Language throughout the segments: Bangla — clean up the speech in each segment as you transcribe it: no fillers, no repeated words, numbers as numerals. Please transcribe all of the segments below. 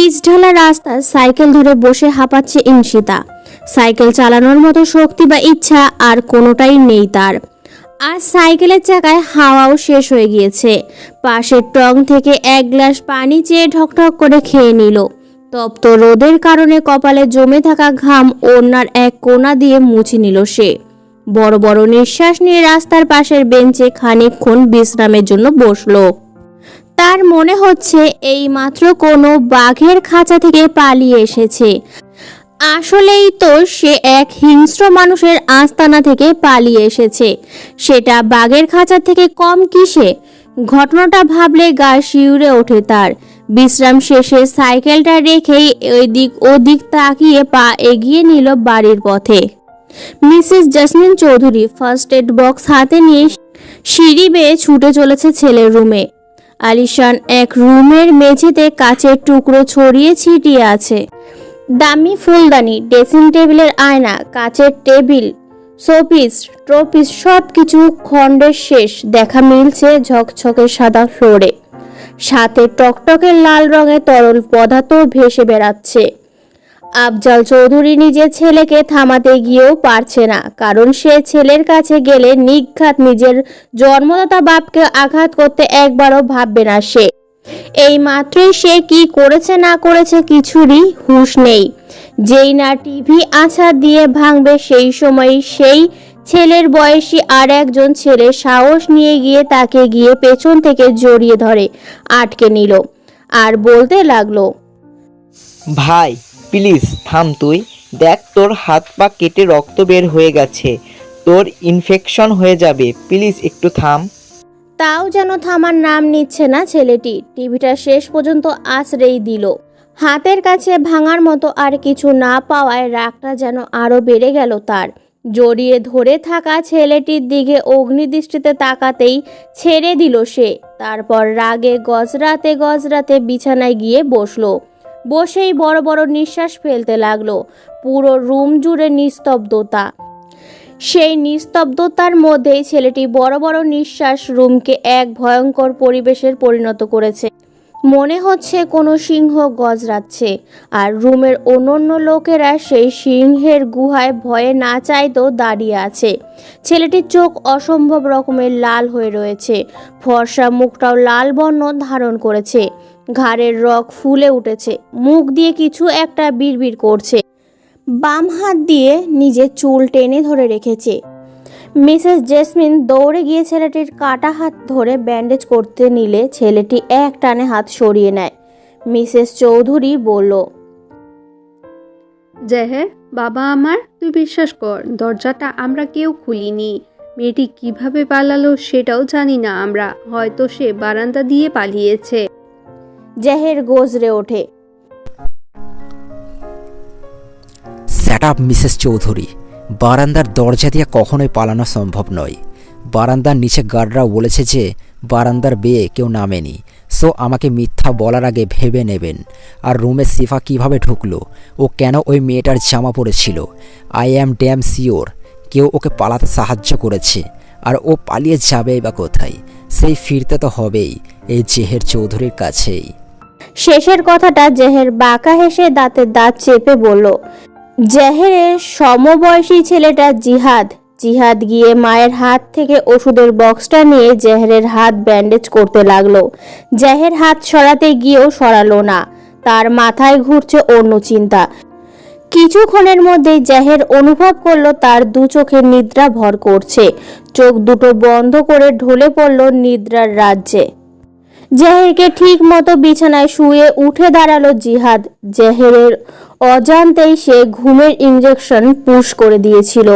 পিচ ঢালা রাস্তায় সাইকেল ধরে বসে হাঁপাচ্ছে ইনশিতা। সাইকেল চালানোর মতো শক্তি বা ইচ্ছা আর কোনোটাই নেই তার। আর সাইকেলের চাকায় হাওয়াও শেষ হয়ে গিয়েছে। পাশের টং থেকে এক গ্লাস পানি চেয়ে ঢকঢক করে খেয়ে নিল। তপ্ত রোদের কারণে কপালে জমে থাকা ঘাম ওড়নার এক কোণা দিয়ে মুছে নিল সে। বড় বড় নিঃশ্বাস নিয়ে রাস্তার পাশের বেঞ্চে খানিকক্ষণ বিশ্রামের জন্য বসলো। তার মনে হচ্ছে এইমাত্র কোনো বাঘের খাঁচা থেকে পালিয়ে এসেছে। আসলেই তো সে এক হিংস্র মানুষের আস্তানা থেকে পালিয়ে এসেছে, সেটা বাঘের খাঁচা থেকে কম কিসে। ঘটনাটা ভাবলে গা শিউরে ওঠে তার। বিশ্রাম শেষে সাইকেলটা রেখেই এদিক ওদিক তাকিয়ে পা এগিয়ে নিল বাড়ির পথে। Mrs jasmine Chowdhury first aid box হাতে নিয়ে সিঁড়ি বেয়ে ছুটে চলেছে ছেলের রুমে। আলিশান এক রুমের মেঝেতে কাচের টুকরো ছড়িয়ে ছিটিয়ে আছে। দামি ফুলদানি, ড্রেসিং টেবিলের আয়না, কাচের টেবিল, শোপিস, ট্রপিস সব কিছু খণ্ডের শেষ দেখা মিলছে ঝকঝকে সাদা ফ্লোরে। সাথে টকটকে লাল রঙের তরল পদার্থ ভেসে বেড়াচ্ছে। আফজাল চৌধুরী নিজের ছেলেকে থামাতে গিয়েও পারছে না, কারণ সে ছেলের কাছে গেলে নিঘাত নিজের জন্মদাতা বাপকে আঘাত করতে একবারও ভাববে না সে। এই মাত্রই সে কি করেছে না করেছে কিছুরই হুঁশ নেই। যেই না টিভি আছাড় দিয়ে ভাঙবে সেই সময়ই সেই ছেলের বয়সী আর একজন ছেলে সাহস নিয়ে গিয়ে তাকে গিয়ে পেছন থেকে জড়িয়ে ধরে আটকে নিল আর বলতে লাগলো, ভাই প্লিজ থাম, তুই দেখ তোর হাত পা কেটে রক্ত বের হয়ে গেছে, তোর ইনফেকশন হয়ে যাবে, প্লিজ একটু থাম। তাও যেন থামার নাম নিচ্ছে না ছেলেটি। টিভিটা শেষ পর্যন্ত আছড়েই দিল। হাতের কাছে ভাঙার মতো আর কিছু না পাওয়ায় রাগটা যেন আরো বেড়ে গেল তার। জড়িয়ে ধরে থাকা ছেলেটির দিকে অগ্নিদৃষ্টিতে তাকাতেই ছেড়ে দিল সে। তারপর রাগে গজরাতে গজরাতে বিছানায় গিয়ে বসলো। বসেই বড় বড় নিঃশ্বাস ফেলতে লাগলো। পুরো রুম জুড়ে নিস্তব্ধতা। সেই নিস্তব্ধতার মধ্যেই ছেলেটি বড় বড় নিঃশ্বাস রুমকে এক ভয়ঙ্কর পরিবেশের পরিণত করেছে। মনে হচ্ছে কোনো সিংহ গজরাচ্ছে, আর রুমের অন্যান্য লোকেরা সেই সিংহের গুহায় ভয়ে না চাইতেও দাঁড়িয়ে আছে। ছেলেটির চোখ অসম্ভব রকমের লাল হয়ে রয়েছে। ফর্সা মুখটাও লাল বর্ণ ধারণ করেছে। ঘাড়ের রগ ফুলে উঠেছে। মুখ দিয়ে কিছু একটা বিড়বিড় করছে। বাম হাত দিয়ে নিজের চুল টেনে ধরে রেখেছে। মিসেস জেসমিন দৌড়ে গিয়ে ছেলেটির কাটা হাত ধরে ব্যান্ডেজ করতে নিলে ছেলেটি এক টানে হাত সরিয়ে নেয়। মিসেস চৌধুরী বলল, জেহের বাবা আমার, তুই বিশ্বাস কর দরজাটা আমরা কেউ খুলিনি। মেয়েটি কিভাবে পালালো সেটাও জানি না আমরা, হয়তো সে বারান্দা দিয়ে পালিয়েছে। জেহের গজরে ওঠে। সেট আপ মিসেস চৌধুরী, বারান্দার দরজা দিয়ে কখনোই পালানো সম্ভব নয়। বারান্দার নিচে গার্ডরা বলেছে যে বারান্দার বেয়ে কেউ নামেনি, সো আমাকে মিথ্যা বলার আগে ভেবে নেবেন। আর রুমে সিফা কিভাবে ঢুকলো, ও কেন ওই মেয়েটার জামা পরেছিল, আই অ্যাম ড্যাম শিওর কেউ ওকে পালাতে সাহায্য করেছে। আর ও পালিয়ে যাবেই বা কোথায়, সেই ফিরতে তো হবেই এই জেহের চৌধুরীর কাছেই। শেষের কথাটা জেহের বাঁকা হেসে দাঁতের দাঁত চেপে বলল। জেহেরের সমবয়সী ছেলেটা জিহাদ। জিহাদ গিয়ে মায়ের হাত থেকে ওষুধের বক্সটা নিয়ে জেহেরের হাত ব্যান্ডেজ করতে লাগলো। জেহের হাত সরাতে গিয়েও সরালো না। তার মাথায় ঘুরছে অন্য চিন্তা। কিছুক্ষণের মধ্যেই জেহের অনুভব করলো তার দু চোখের নিদ্রা ভর করছে। চোখ দুটো বন্ধ করে ঢলে পড়ল নিদ্রার রাজ্যে। জেহেরকে ঠিক মতো বিছানায় শুয়ে উঠে দাঁড়ালো জিহাদ। জেহেরের অজান্তেই সে ঘুমের ইঞ্জেকশন পুশ করে দিয়েছিল।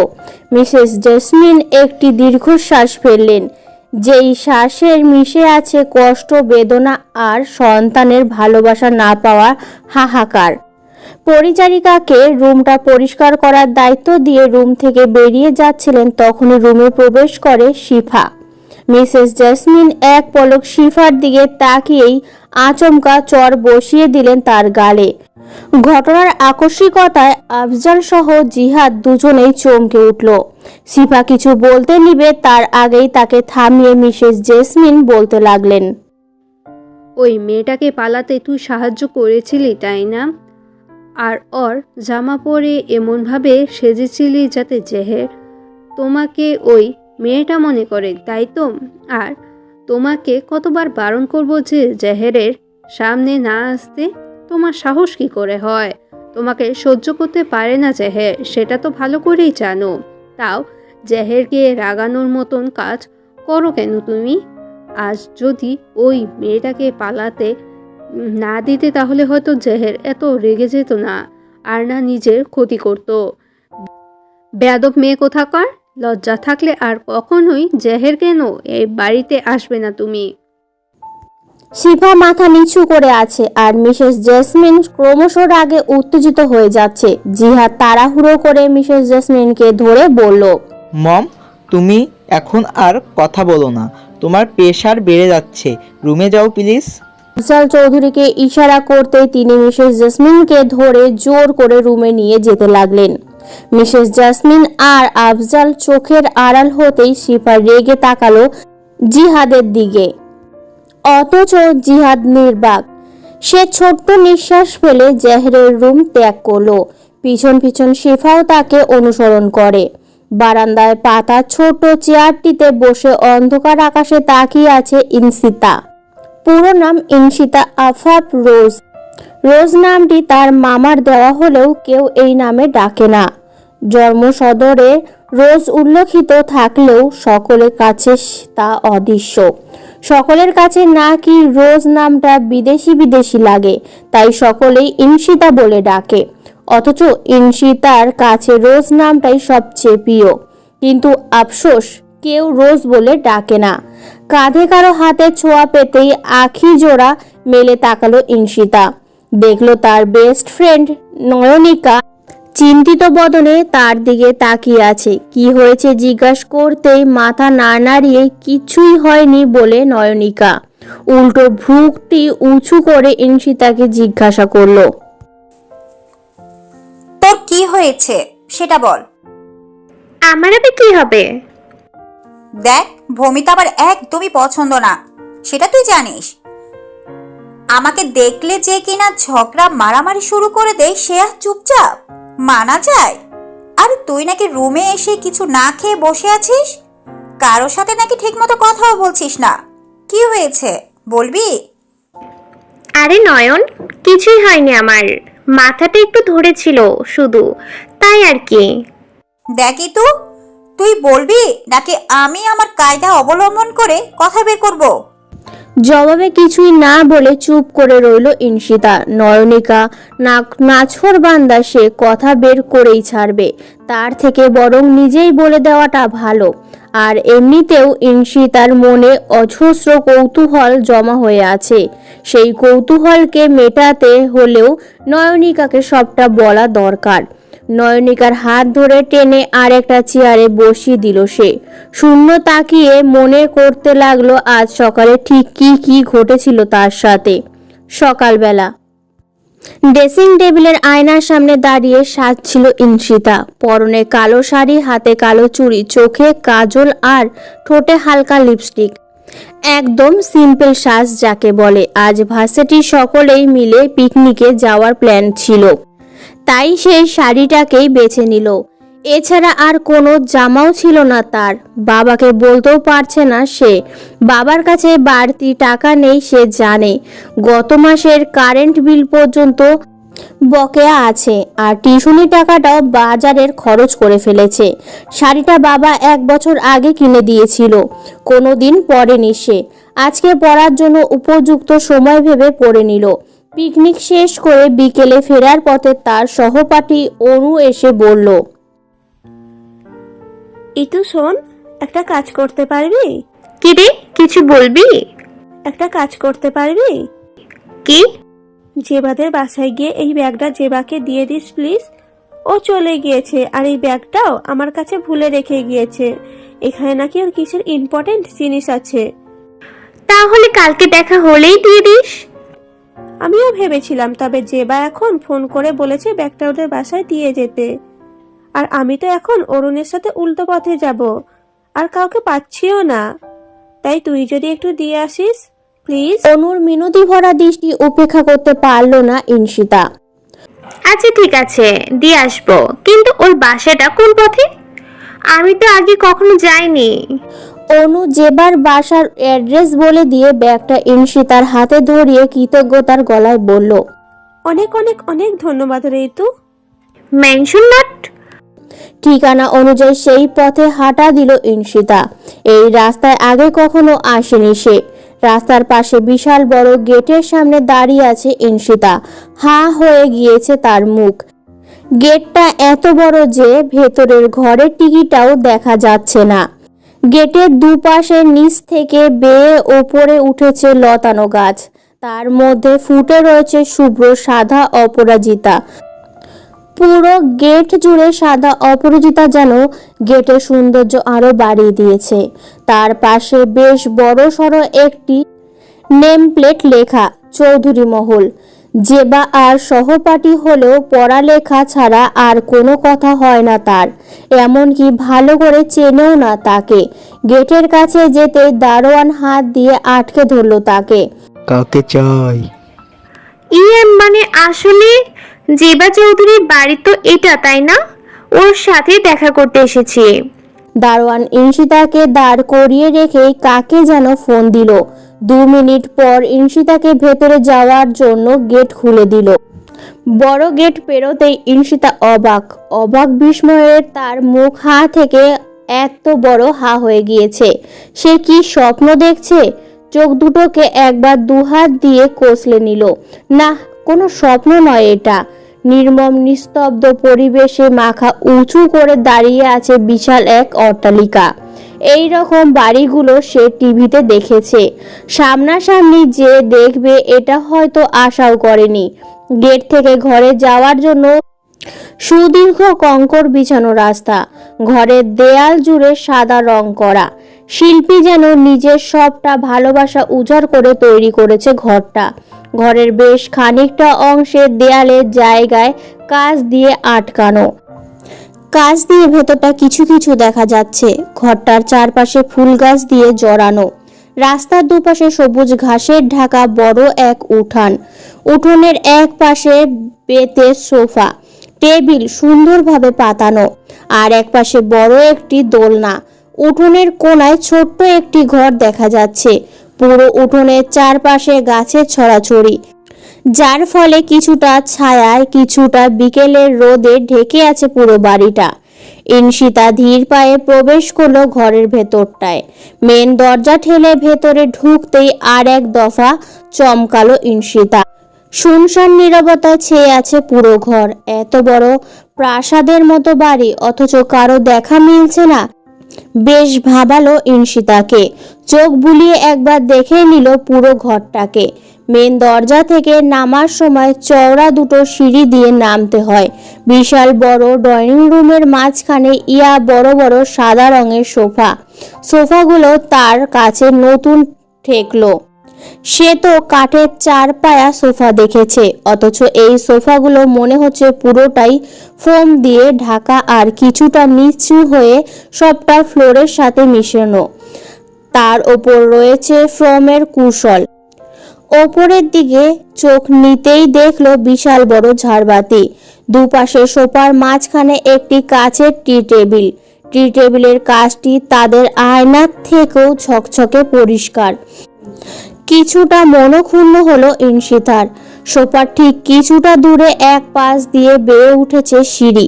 মিসেস জেসমিন একটি দীর্ঘশ্বাস ফেললেন, যেই শ্বাসের মিশে আছে কষ্ট, বেদনা আর সন্তানের ভালোবাসা না পাওয়া হাহাকার। পরিচারিকাকে রুমটা পরিষ্কার করার দায়িত্ব দিয়ে রুম থেকে বেরিয়ে যাচ্ছিলেন, তখনই রুমে প্রবেশ করে শিফা। মিসেস জেসমিন এক পলক শিফার দিকে তাকিয়েই আচমকা চর বসিয়ে দিলেন তার গালে। ঘটনার আকস্মিকতায় আফজাল সহ জিহাদ দুজনেই চমকে উঠল। শিফা কিছু বলতে নিবে তার আগেই তাকে থামিয়ে মিসেস জেসমিন বলতে লাগলেন, ওই মেয়েটাকে পালাতে তুই সাহায্য করেছিলি, তাই না? আর ওর জামা পরে এমনভাবে সেজেছিলি যাতে জেহের তোমাকে ওই মেয়েটা মনে করে, তাই তো? আর তোমাকে কতবার বারণ করব যে জেহেরের সামনে না আসতে? তোমার সাহস কি করে হয়? তোমাকে সহ্য করতে পারে না জেহের, সেটা তো ভালো করেই জানো। তাও জেহেরকে রাগানোর মতন কাজ করো কেন তুমি? আজ যদি ওই মেয়েটাকে পালাতে না দিতে তাহলে হয়তো জেহের এত রেগে যেত না, আর না নিজের ক্ষতি করত। বেয়াদব মেয়ে কোথাকার! লজ্জা থাকলে আর কখনোই জেহের কেন এই বাড়িতে আসবে না তুমি। শিফা মাথা নিচু করে আছে আর মিসেস জেসমিন ক্রমশ রাগে উত্তেজিত হয়ে যাচ্ছে। জিহাদ তাড়াহুড়ো করে মিসেস জেসমিনকে ধরে বলল, মম, তুমি এখন আর কথা বলো না, তোমার প্রেশার বেড়ে যাচ্ছে, রুমে যাও প্লিজ। আফজাল চৌধুরীকে ইশারা করতে তিনি মিসেস জেসমিনকে ধরে জোর করে রুমে নিয়ে যেতে লাগলেন। মিসেস জেসমিন আর আফজাল চোখের আড়াল হতেই শিফা রেগে তাকালো জিহাদের দিকে। অথচ জিহাদ নির্বাক। সে ছোট্ট নিঃশ্বাস ফেলে জেহেরের রুম ত্যাগ করলো। পিছন পিছন শিফাও তাকে অনুসরণ করে। বারান্দায় পাতা ছোট চেয়ারটিতে বসে অন্ধকার আকাশে তাকিয়ে আছে ইনসিতা। পুরো নাম ইনসিতা আফাফ রোজ। রোজ নামটি তার মামার দেওয়া হলেও কেউ এই নামে ডাকে না। জন্ম সদরে রোজ উল্লেখিত থাকলেও সকলের কাছে তা অদৃশ্য। সকলের কাছে নাকি রোজ নামটা বিদেশি বিদেশি লাগে, তাই সকলেই ইনসিতা বলে ডাকে। অথচ ইনসিতার কাছে রোজ নামটাই সবচেয়ে প্রিয়। কিন্তু আফসোস, কেউ রোজ বলে ডাকে না। কাঁধে কারো হাতে ছোঁয়া পেতেই আখি জোড়া মেলে তাকালো ইনসিতা। দেখলো তার বেস্ট ফ্রেন্ড নয়নিকা চিন্তিত বদনে তার দিকে তাকিয়ে আছে। কি হয়েছে জিজ্ঞাসা করতেই মাথা না নাড়িয়ে কিছুই হয়নি বলে নয়নিকা উল্টো ভ্রুটি উঁচু করে ইনসিতাকে জিজ্ঞাসা করলো, তোর কি হয়েছে সেটা বল। আমার আবার কি হবে? দেখ, ভমিতা আমার একদমই পছন্দ না, সেটা তুই জানিস। আমাকে দেখলে যে কিনা ঝগড়া মারামারি শুরু করে দেয়, সে আর চুপচাপ মানা যায়? আর তুই নাকি রুমে এসে কিছু না খেয়ে বসে আছিস, কারোর সাথে নাকি ঠিকমতো কথাও বলছিস না। কি হয়েছে বলবি? আরে নয়ন, কিছুই হয়নি, আমার মাথাটা একটু ধরেছিল শুধু, তাই আর কি। দেখি তো, তুই বলবি নাকি আমি আমার কায়দা অবলম্বন করে কথা বের করব? জবাবে কিছুই না বলে চুপ করে রইল ইনসিতা। নয়নিকা নাছর বান্দা, সে কথা বের করেই ছাড়বে, তার থেকে বরং নিজেই বলে দেওয়াটা ভালো। আর এমনিতেও ইনসিতার মনে অজস্র কৌতূহল জমা হয়ে আছে। সেই কৌতূহলকে মেটাতে হলেও নয়নিকাকে সবটা বলা দরকার। নয়নিকার হাত ধরে টেনে আর একটা চেয়ারে বসিয়ে দিল সে। শূন্য তাকিয়ে মনে করতে লাগলো আজ সকালে ঠিক কি কি ঘটেছিল তার সাথে। সকালবেলা ড্রেসিং টেবিলের আয়নার সামনে দাঁড়িয়ে সাজছিল ইনসিতা। পরনে কালো শাড়ি, হাতে কালো চুড়ি, চোখে কাজল আর ঠোঁটে হালকা লিপস্টিক। একদম সিম্পল সাজ যাকে বলে। আজ ভার্সিটির সকলেই মিলে পিকনিকে যাওয়ার প্ল্যান ছিল, তাই সেই শাড়িটাকেই বেছে নিল। এছাড়া আর কোনো জামাও ছিল না তার। বাবাকে বলতেও পারছে না সে। বাবার কাছে বাড়তি টাকা নেই সে জানে। গত মাসের কারেন্ট বিল পর্যন্ত বকেয়া আছে, আর টিউশনি টাকাটাও বাজারের খরচ করে ফেলেছে। শাড়িটা বাবা 1 বছর আগে কিনে দিয়েছিল, কোনোদিন পরেনি সে। আজকে পরার জন্য উপযুক্ত সময় ভেবে পরে নিল। পিকনিক শেষ করে বিকেলে ফেরার পথে তার সহপাঠী অনু এসে বলল, ইতু শোন, একটা কাজ করতে পারবি? কি রে, কিছু বলবি? একটা কাজ করতে পারবি? কি? জেবাদের বাসায় গিয়ে এই ব্যাগটা জেবাকে দিয়ে দিস প্লিজ। ও চলে গিয়েছে আর এই ব্যাগটাও আমার কাছে ভুলে রেখে গিয়েছে। এখানে নাকি ওর কিসের ইম্পর্টেন্ট জিনিস আছে। তাহলে কালকে দেখা হলেই দিয়ে দিস। আমিও ভেবেছিলাম, তবে জেবা এখন ফোন করে বলেছে ব্যাগটা ওদের বাসায় দিয়ে যেতে। আর আমি তো এখন অরুণের সাথে উল্টো পথে যাব, আর কাউকে পাচ্ছিও না। তাই তুই যদি একটু দিয়ে আসিস প্লিজ। অনুর মিনতি ভরা দৃষ্টি উপেক্ষা করতে পারল না ইনশিতা। আচ্ছা ঠিক আছে, দিয়ে আসবো, কিন্তু ওর বাসাটা কোন পথে? আমি তো আগে কখনো যাইনি। অনু জেবার বাসার অ্যাড্রেস বলে দিয়ে ব্যাগটা ইনশিতার হাতে ধরিয়ে কৃতজ্ঞতার গলায় বলল, অনেক অনেক অনেক ধন্যবাদ ঋতু। Mention not. ঠিকানা অনুযায়ী সেই পথে হাঁটা দিল ইনশিতা। এই রাস্তায় আগে কখনো আসেনি সে। রাস্তার পাশে বিশাল বড় গেটের সামনে দাঁড়িয়ে আছে ইনশিতা। হাঁ হয়ে গিয়েছে তার মুখ। গেটটা এত বড় যে ভেতরের ঘরের টিকিটাও দেখা যাচ্ছে না। গেটের দুপাশে নিচ থেকে বেয়ে ওপরে উঠেছে লতানো গাছ। তার মধ্যে ফুটে রয়েছে শুভ্র সাদা অপরাজিতা। পুরো গেট জুড়ে সাদা অপরাজিতা যেন গেটের সৌন্দর্য আরো বাড়িয়ে দিয়েছে। তার পাশে বেশ বড় সড়ো একটি নেম প্লেট লেখা চৌধুরী মহল। জেবা আর সহপাঠী হলেও পড়ালেখা ছাড়া আর কোনো কথা হয় না তার, এমনকি ভালো করে চেনেও না তাকে। গেটের কাছে যেতে দারোয়ান হাত দিয়ে আটকে ধরল তাকে। কাকে চাই? মানে আসলে জেবা চৌধুরীর বাড়ি তো এটা, তাই না? ওর সাথে দেখা করতে এসেছি। দারোয়ান ইনশিতাকে দাঁড় করিয়ে রেখেই কাকে যেন ফোন দিল। 2 মিনিট পর ইনশিতাকে ভেতরে যাওয়ার জন্য গেট খুলে দিল। বড় গেট পেরোতেই ইনশিতা অবাক বিস্ময়ের তার মুখ হা থেকে এত বড় হা হয়ে গিয়েছে। সে কি স্বপ্ন দেখছে? চোখ দুটোকে একবার দুহাত দিয়ে কষলে নিল। না, কোনো স্বপ্ন নয় এটা। নির্মম নিস্তব্ধ পরিবেশে মাথা উঁচু করে দাঁড়িয়ে আছে বিশাল এক অট্টালিকা। এই রকম বাড়িগুলো সে টিভিতে দেখেছে, সামনাসামনি যে দেখবে এটা হয়তো আশাও করেনি। গেট থেকে ঘরে যাওয়ার জন্য সুদীর্ঘ কংকর বিছানো রাস্তা। ঘরের দেয়াল জুড়ে সাদা রং করা। শিল্পী যেন নিজের সবটা ভালোবাসা উজাড় করে তৈরি করেছে ঘরটা। ঘরের বেশ খানিকটা অংশের দেয়ালের জায়গায় কাঁচ দিয়ে আটকানো। কাঁচ দিয়ে ভেতরটা কিছু কিছু দেখা যাচ্ছে। ঘরটার চারপাশে ফুল গাছ দিয়ে জড়ানো। রাস্তার দুপাশে সবুজ ঘাসের ঢাকা বড় এক উঠান। উঠোনের এক পাশে বেতের সোফা, টেবিল সুন্দরভাবে পাতানো, আর এক পাশে বড় একটি দোলনা। উঠোনের কোনায় ছোট্ট একটি ঘর দেখা যাচ্ছে। পুরো উঠোনের চারপাশে গাছের ছড়াছড়ি, যার ফলে কিছুটা ছায়ায় কিছুটা বিকেলের রোদে ঢেকে আছে পুরো বাড়িটা। ইনশিতা ধীর পায়ে প্রবেশ করলো ঘরের ভেতরটায়। মেন দরজা ঠেলে ভেতরে ঢুকতেই আর এক দফা চমকালো ইনশিতা। শুনশান নীরবতায় ছেয়ে আছে পুরো ঘর। এত বড় প্রাসাদের মতো বাড়ি, অথচ কারো দেখা মিলছে না। বেশ ভাবালো ইনশিতাকে। চোখ বুলিয়ে একবার দেখে নিল পুরো ঘরটাকে। মেন দরজা থেকে নামার সময় চওড়া দুটো সিঁড়ি দিয়ে নামতে হয়। বিশাল বড় ড্রয়িং রুমের মাঝখানে বড় বড় সাদা রঙের সোফাগুলো তার কাছে নতুন ঠেকলো। সে তো কাঠের 4 পায়া সোফা দেখেছে, অথচ এই সোফাগুলো মনে হচ্ছে পুরোটাই ফোম দিয়ে ঢাকা আর কিছুটা নিচু হয়ে সবটা ফ্লোরের সাথে মিশানো। তার ওপর রয়েছে ফোমের কুশন। ওপরের দিকে চোখ নিতেই দেখলো বিশাল বড় ঝাড়বাতি। দুপাশে সোফার মাঝখানে একটি কাচের টি টেবিলের কাচটি তাদের আয়নার থেকেও ঝকঝকে পরিষ্কার। কিছুটা মনক্ষুণ্ণ হলো ইনশিতার। সোফার ঠিক কিছুটা দূরে এক পাশ দিয়ে বেয়ে উঠেছে সিঁড়ি।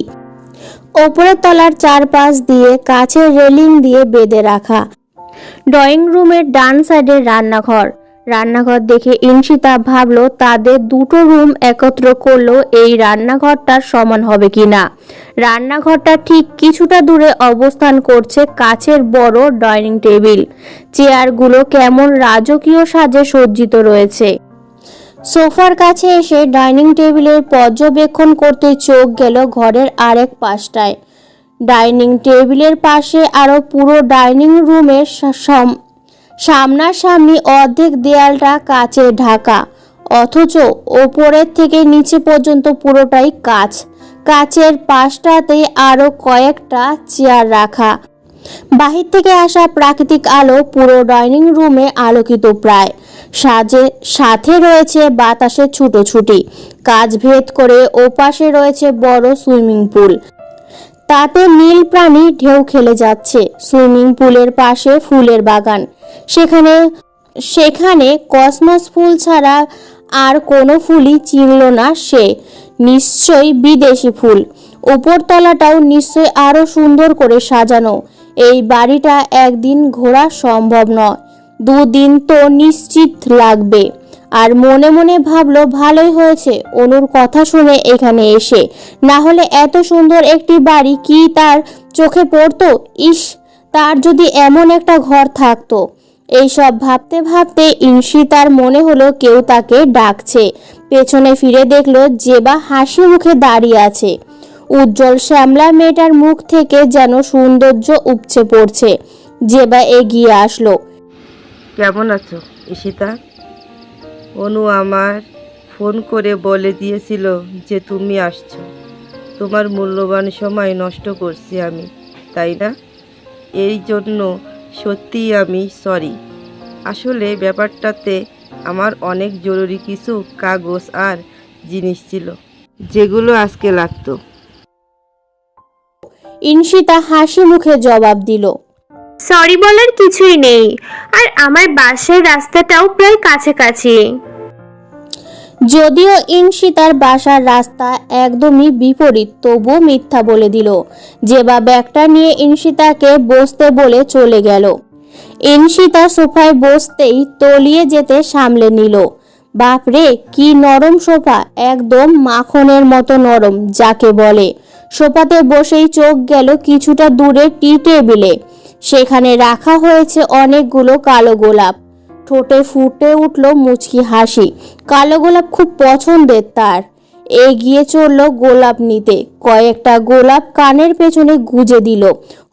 ওপরের তলার চারপাশ দিয়ে কাচের রেলিং দিয়ে বেঁধে রাখা। ড্রয়িং রুমের ডান সাইডে রান্নাঘর দেখে ইনশিতা ভাবলো তাদের দুটো রুম একত্র করলেও এই রান্নাঘরটার সমান হবে কিনা। রান্নাঘরটা ঠিক কিছুটা দূরে অবস্থান করছে কাচের বড় ডাইনিং টেবিল। চেয়ারগুলো কেমন রাজকীয় সাজে সজ্জিত রয়েছে। সোফার কাছে এসে ডাইনিং টেবিলের পর্যবেক্ষণ করতে চোখ গেল ঘরের আরেক পাশটায়। ডাইনিং টেবিলের পাশে আরো পুরো ডাইনিং রুমের সামনাসামনি অর্ধেক দেয়ালটা কাচে ঢাকা, অথচ ওপরের থেকে নিচে পর্যন্ত পুরোটাই কাচ। কাচের পাশটাতে আরো কয়েকটা চেয়ার রাখা। বাহির থেকে আসা প্রাকৃতিক আলো পুরো ডাইনিং রুমে আলোকিত প্রায়। সাথে রয়েছে বাতাসের ছুটোছুটি, কাজ ভেদ করে ওপাশে রয়েছে বড় সুইমিং পুল, তাতে নীল প্রাণী ঢেউ খেলে যাচ্ছে। সুইমিং পুলের পাশে ফুলের বাগান, সেখানে কসমস ফুল ছাড়া আর কোনো ফুলই চিনল না সে, নিশ্চয়ই বিদেশি ফুল। উপরতলাটাও নিশ্চয়ই আরো সুন্দর করে সাজানো। এই বাড়িটা একদিন ঘোরা সম্ভব নয়, 2 দিন তো নিশ্চিত লাগবে। আর মনে মনে ভাবলো ভালোই হয়েছে অনুর কথা শুনে এখানে এসে, না হলে এত সুন্দর একটি বাড়ি কি তার চোখে পড়তো? ইস, তার যদি এমন একটা ঘর থাকতো। এইসব ভাবতে ভাবতে ইনশিতার মনে হলো কেউ তাকে ডাকছে। পেছনে ফিরে দেখলো জেবা হাসি মুখে দাঁড়িয়ে আছে। উজ্জ্বল শ্যামলা মেয়েটার মুখ থেকে যেন সৌন্দর্য উপচে পড়ছে। জেবা এগিয়ে আসলো। কেমন আছো ঈশিতা? অনু আমার ফোন করে বলে দিয়েছিল যে তুমি আসছো। তোমার মূল্যবান সময় নষ্ট করছি আমি, তাই না? এই জন্য সত্যিই আমি সরি। আসলে ব্যাপারটাতে আমার অনেক জরুরি কিছু কাগজ আর জিনিস ছিল যেগুলো আজকে লাগতো। ইনশিতা হাসি মুখে জবাব দিল, সরি বলার কিছুই নেই, আর আমার বাসার রাস্তাটাও প্রায় কাছাকাছি। যদিও ইনশিতার বাসার রাস্তা একদমই বিপরীত, তবুও মিথ্যা বলে দিল। জেবা ব্যাগটা নিয়ে ইনশিতাকে বসতে বলে চলে গেল। ইনশিতা সোফায় বসতেই তলিয়ে যেতে সামলে নিল। বাপরে, কি নরম সোফা, একদম মাখনের মতো নরম যাকে বলে। সোফাতে বসেই চোখ গেল কিছুটা দূরে টি টেবিলে, সেখানে রাখা হয়েছে অনেকগুলো কালো গোলাপ। ঠোঁটে ফুটে উঠল মুচকি হাসি। কালো গোলাপ খুব পছন্দের তার। এগিয়ে চলল গোলাপ নিতে, কয়েকটা গোলাপ কানের পেছনে গুজে দিল।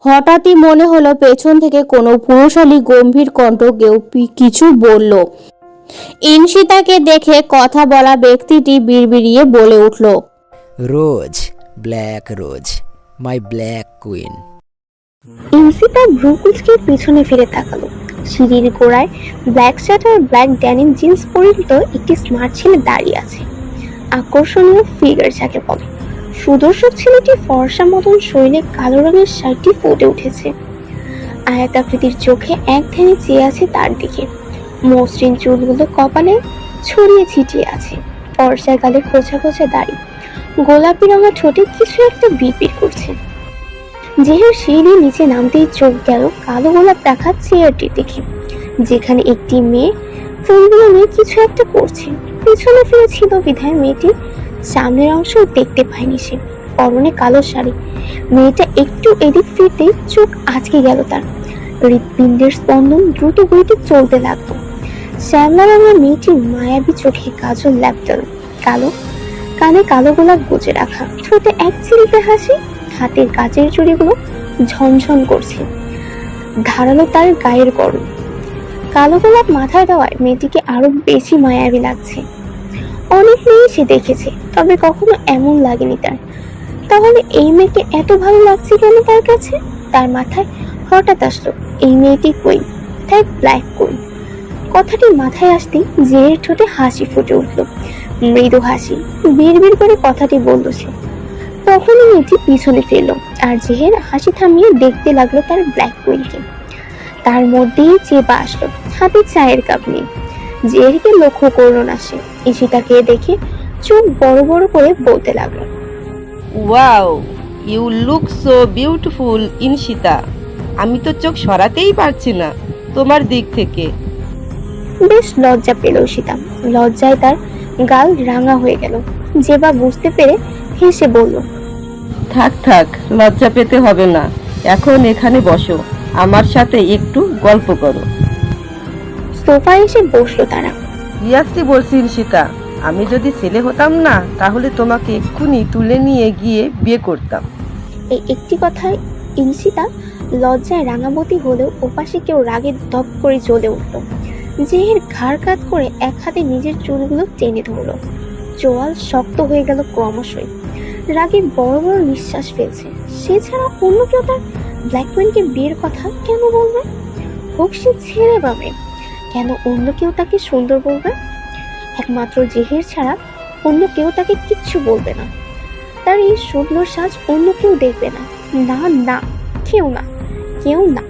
হঠাৎই মনে হলো পেছন থেকে কোনো পুরুষালী গম্ভীর কণ্ঠ কেউ কিছু বলল। ইনশিতাকে দেখে কথা বলা ব্যক্তিটি বিড়বিড়িয়ে বলে উঠল, রোজ, ব্ল্যাক রোজ, মাই ব্ল্যাক কুইন। ইনশিতা ভ্রুকুচকে পিছনে ফিরে তাকালো। সিঁড়ির গোড়ায় ব্ল্যাক শার্ট আর ব্ল্যাক ড্যানিম জিন্স পরিহিত একটি স্মার্ট ছেলে দাঁড়িয়ে আছে। আকর্ষণীয় ফিগার যাকে বলে। সুদর্শন ছেলেটি ফর্সা মতন শরীরে কালো রঙের শার্টটি ফুটে উঠেছে। আয়াতাকৃতির চোখে এক ধ্যানে চেয়ে আছে তার দিকে। মসৃণ চুলগুলো কপালে ছড়িয়ে ছিটিয়ে আছে। ফর্সা গালে খোঁচা খোঁচা দাড়ি, গোলাপি রঙা ঠোঁটে কিছু একটা বিড়বিড় করছে। যেহেতু সিঁড়ি নিচে নামতেই চোখ গেল কালো গোলাপ রাখা চেয়ারটির দিকে, যেখানে একটি মেয়ে ফুলগুলো নিয়ে কিছু একটা করছে। পিছনে ফিরে ছিল বিধায় মেয়েটির সামনের অংশ দেখতে পায়নি সে। পরনে কালো শাড়ি। মেয়েটা একটু এদিক ফিরতেই চোখ আটকে গেল তার। হৃৎপিণ্ডের স্পন্দন দ্রুত গতিতে চলতে লাগলো। শ্যামলা রঙের মেয়েটির মায়াবী চোখে কাজল ল্যাপটল, কালো কানে কালো গোলাপ গুজে রাখা, ঠোঁটে এক চিলতে হাসি, হাতের কাচের চুড়িগুলো ঝনঝন করছে। ধারালো তার গায়ের গরম। কালো গোলাপ মাথায় দেওয়ায় মেয়েটিকে আরো বেশি মায়াবী লাগছে। অনেক মেয়ে সে দেখেছে, তবে কখনো এমন লাগেনি তার। তাহলে এই মেয়েকে এত ভালো লাগছে কেন তার কাছে? তার মাথায় হঠাৎ আসলো এই মেয়েটি কুইন, তাই ব্ল্যাক কুইন। কথাটি মাথায় আসতেই জের ঠোঁটে হাসি ফুটে উঠলো, মৃদু হাসি। বিড়বিড় করে কথাটি বলল সে। তখনই মেয়েটি পিছনে ফিরল আর জেহের হাসি থামিয়ে দেখতে লাগলো তার ব্ল্যাক কুইনকে। তার মধ্যেই চেপা আসলো, হাতে চায়ের কাপ নিয়ে। জেহেরকে লক্ষ্য করলো না সে। ঈশিতাকে দেখে চোখ বড় বড় করে বলতে লাগলো, wow, you look so beautiful Inshita. আমি তো চোখ সরাতেই পারছি না তোমার দিক থেকে। বেশ লজ্জা পেল ঈশিতা। লজ্জায় তার গাল রাঙা হয়ে গেল। জেবা বুঝতে পেরে হেসে বলল, থাক থাক, লজ্জা পেতে হবে না। এখন এখানে বসো, আমার সাথে একটু গল্প করো। সোফায় এসে বসলো তারা। রিয়াজটি বলছি ঈশিতা, আমি যদি ছেলে হতাম না তাহলে তোমাকে এক্ষুনি তুলে নিয়ে গিয়ে বিয়ে করতাম। এই একটি কথায় ঈশিতা লজ্জায় রাঙাবতী হলেও ওপাশে কেউ রাগে দপ করে জ্বলে উঠল। জেহের ঘাড় কাত করে এক হাতে নিজের চুলগুলো টেনে ধরলো। চোয়াল শক্ত হয়ে গেল ক্রমশই। রাগে বড় বড় নিঃশ্বাস ফেলছে। সে ছাড়া অন্য কেউ তার ব্ল্যাক কুইনকে বিয়ের কথা কেন বলবে? হোক সে ছেলে বা মেয়ে। কেন অন্য কেউ তাকে সুন্দর বলবে? একমাত্র জেহের ছাড়া অন্য কেউ তাকে কিচ্ছু বলবে না। তার এই সুন্দর সাজ অন্য কেউ দেখবে না। না না, কেউ না, কেউ না।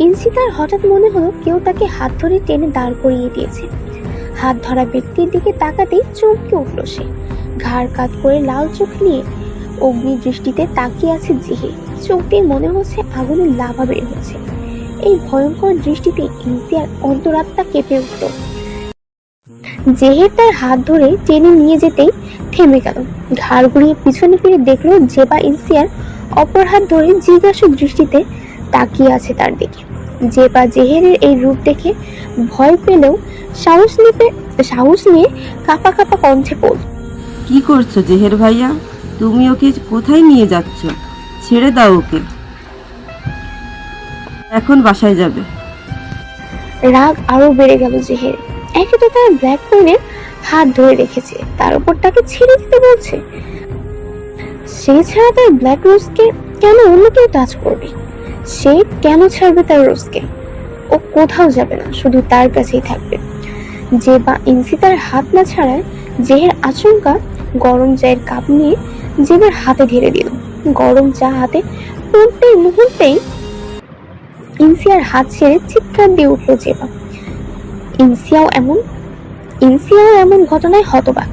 ইনসিতার হঠাৎ মনে হলো কেউ তাকে হাত ধরে টেনে দাঁড় করিয়ে দিয়েছে। হাত ধরা ব্যক্তির দিকে তাকাতেই চমকে উঠল সে। ঘাড় কাত করে লাল চোখ নিয়ে অগ্নি দৃষ্টিতে তাকিয়ে আছে জেহে। চোখ দিয়ে মনে হচ্ছে আগুনের লাভা বের হচ্ছে। এই ভয়ঙ্কর দৃষ্টিতে ইনসিয়ার অন্তরাত্মা কেঁপে উঠল। জেহের তার হাত ধরে টেনে নিয়ে যেতেই থেমে গেল। ঘাড় ঘুরিয়ে পিছনে ফিরে দেখলো জেবা ইনসিয়ার অপর হাত ধরে জিজ্ঞাসু দৃষ্টিতে তাকিয়ে আছে তার দিকে। জেবা জেহেরের এই রূপ দেখে ভয় পেলেও সাহস নিয়ে কাঁপা কাঁপা কণ্ঠে বলল, কি করছো জেহের ভাইয়া? তুমি ওকে কোথায় নিয়ে যাচ্ছ? ছেড়ে দাও ওকে, এখন বাসায় যাবে। রাগ আরো বেড়ে গেল জেহের। একে তো তার ব্ল্যাক কুইনের হাত ধরে রেখেছে, তার উপর তাকে ছেড়ে দিতে বলছে। সে ছাড়া তার ব্ল্যাক রোজকে কেন অন্য কেউ টাচ করবে? সে কেন ছাড়বে তার রোজকে? ও কোথাও যাবে না, শুধু তার কাছেই থাকবে। যে বা ইনসি তার হাত না ছাড়ায় জেহের আচমকা গরম চায়ের কাপ নিয়ে জেবের হাতে ঢেলে দিল। গরম চা হাতে পড়তেই মুহূর্তেই ইনসিয়ার হাত ছেড়ে চিৎকার দিয়ে উঠল জেবা। ইনসিয়াও এমন ঘটনায় হতবাক।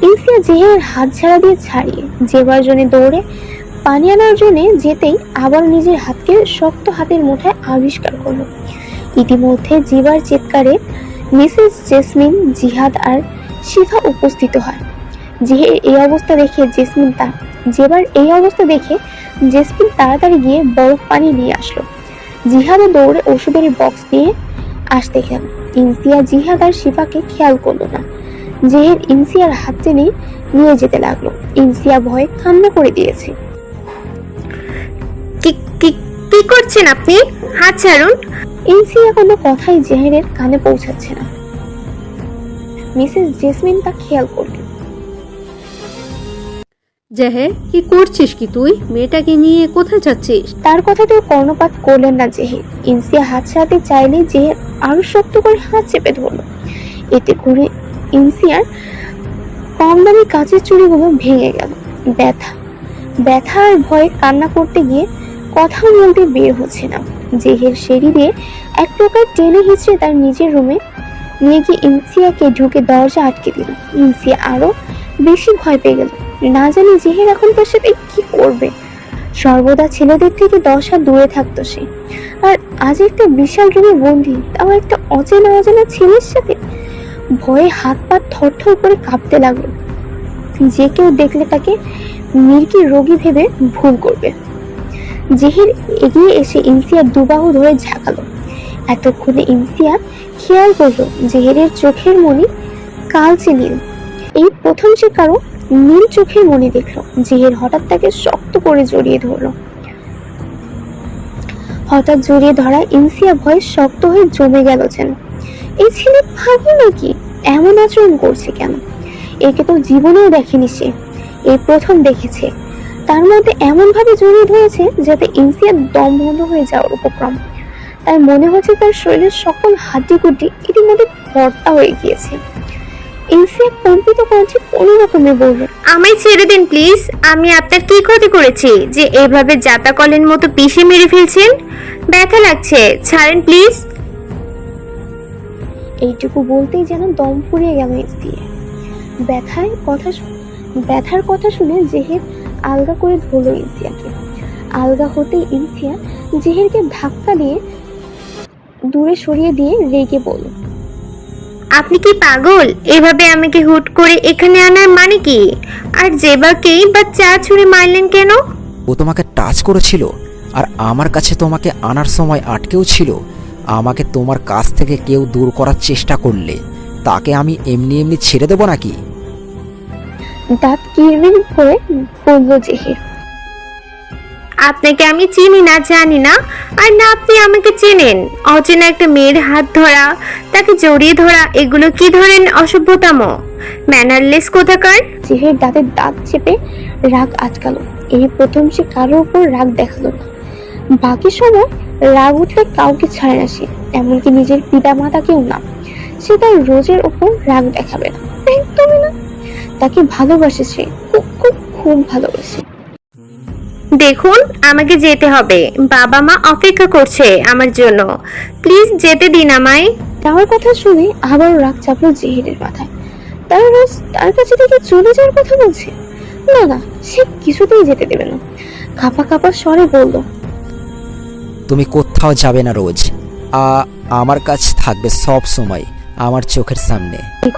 ইনসিয়া জেহের হাত ছাড়া দিয়ে ছাড়িয়ে জেবার জন্য দৌড়ে পানি আনার জন্য যেতেই আবার নিজের হাতকে শক্ত হাতের মুঠায় আবিষ্কার করলো। ইতিমধ্যে জিবার চিৎকারে মিসেস জেসমিন, জিহাদ আর শিফা উপস্থিত হয়। জেবার এই অবস্থা দেখে জেসমিন তাড়াতাড়ি গিয়ে বরফ পানি নিয়ে আসলো। জিহাদও দৌড়ে ওষুধের বক্স নিয়ে আসতে গেল। ইনসিয়া জিহাদ আর শিফাকে খেয়াল করলো না। জেহের ইনসিয়ার হাত টেনে নিয়ে যেতে লাগলো। ইনসিয়া ভয়ে কান্না করে দিয়েছে। কি করছেন আপনি? হাত ছাড়ুন। ইনসিয়া কোনো কথাই জেহেরের কানে পৌঁছাচ্ছে না। মিসেস জেসমিন তা খেয়াল করলেন। জেহের, কি করছিস কি তুই? মেয়েটাকে নিয়ে কোথায় যাচ্ছিস? তার কথাতেও কর্ণপাত করলেন না জেহের। ইনসিয়া হাত ছাড়াতে চাইলে জেহের আরো শক্ত করে হাত চেপে ধরলো। এতে করে ইনসিয়ার কম দামি কাচের চুড়িগুলো ভেঙে গেল। ব্যথা আর ভয়ে কান্না করতে গিয়ে কথা বলতে বের হচ্ছে না। জেহের সিঁড়ি দিয়ে এক প্রকার টেনে হিঁচড়ে তার নিজের রুমে নিয়ে গিয়ে ইনসিয়াকে ঢুকে দরজা আটকে দিল। ইনসিয়া আরো বেশি ভয় পেয়ে গেল। না জানি জেহের এখন তার সাথে কি করবে। সর্বদা ছেলেদের থেকে 10 হাত দূরে থাকতো সে, আর আজ একটা বিশাল রুমে বন্দি, তাও একটা অচেনা ছেলের সাথে। ভয়ে হাত পা থরথর করে কাঁপতে লাগলো। যে কেউ দেখলে তাকে মির্কি রোগী ভেবে ভুল করবে। জেহের এগিয়ে এসে ইনসিয়ার দুবাহু ধরে ঝাঁকালো। এতক্ষণে ইনসিয়া খেয়াল করলো জেহেরের চোখের মনি কালচে নীল। এই প্রথম সে কারো নীল চোখের মনি দেখলো। জেহের হঠাৎ তাকে শক্ত করে জড়িয়ে ধরলো। হঠাৎ জড়িয়ে ধরা ইনসিয়া ভয়ে শক্ত হয়ে জমে গেল যেন। এই ছেলে পাগল নাকি? এমন আচরণ করছে কেন? একে তো জীবনেও দেখেনি সে, এই প্রথম দেখেছে। তার মধ্যে এমন ভাবে জড়িয়ে ধরেছে যাতে ইনসিয়ার দম বন্ধ হয়ে যাওয়ার উপক্রম। তাই মনে হচ্ছে তার শরীরের সকল হাড্ডিগুড্ডি ইতিমধ্যে ভর্তা হয়ে গিয়েছে। ইনসিয়া কম্পিত কণ্ঠে কোনো রকমে বলল, আমায় ছেড়ে দিন প্লিজ। আমি আপনার কি ক্ষতি করেছি যে এভাবে জাতা কলের মতো পিষে মেরে ফেলছেন? ব্যথা লাগছে, ছাড়েন প্লিজ। এইটুকু বলতেই যেন দম ফুরিয়ে গেল ইনসিয়া। ব্যথার কথা শুনে জেহের আলগা করে ধরলো ইনসিয়াকে। আলগা হতেই ইনসিয়া জেহেরকে ধাক্কা দিয়ে দূরে সরিয়ে দিয়ে রেগে বলল, আপনি কি পাগল? এভাবে আমাকে হুট করে এখানে আনার মানে কি? আর জেবাকেই বা চা ছুঁড়ে মারলেন কেন? ও তোমাকে টাচ করেছিল, আর আমার কাছে তোমাকে আনার সময় আটকেও ছিল। আমাকে তোমার কাছ থেকে কেউ দূর করার চেষ্টা করলে তাকে আমি এমনি ছেড়ে দেবো নাকি? দাঁত কিরমির করে বলল জেহের, আপনাকে আমি চিনি না, জানি না, আর না আপনি আমাকে চেনেন। অচেনা একটা মেয়ের হাত ধরা, তাকে জড়িয়ে ধরা, এগুলো কি ধরেন অসভ্যতাম? ম্যানারলেস কোথাকার। জেহের দাঁতের দাঁত চেপে রাগ আটকালো। এই প্রথম সে কারোর উপর রাগ দেখালো না। বাকি সময় রাগ উঠলে কাউকে ছাড়ে না সে, এমনকি নিজের পিতা মাতাকেও না। সে তার রোজের ওপর রাগ দেখাবে না, একদমই না। তাকে ভালোবাসে সে, খুব খুব খুব ভালোবাসে। দেখুন, আমাকে যেতে হবে, বাবা মা অপেক্ষা করছে আমার জন্য, প্লিজ যেতে দিন আমায়। যাওয়ার কথা শুনে আবারও রাগ চাপলো জেহেরের মাথায়। তার রোজ তার কাছে থেকে চলে যাওয়ার কথা বলছে। না না, সে কিছুতেই যেতে দেবে না। কাঁপা কাঁপা স্বরে বলল, তুমি কোথাও যাবে না রোজ, আমার কাছে থাকবে সব সময়, আমার চোখের সামনে। এই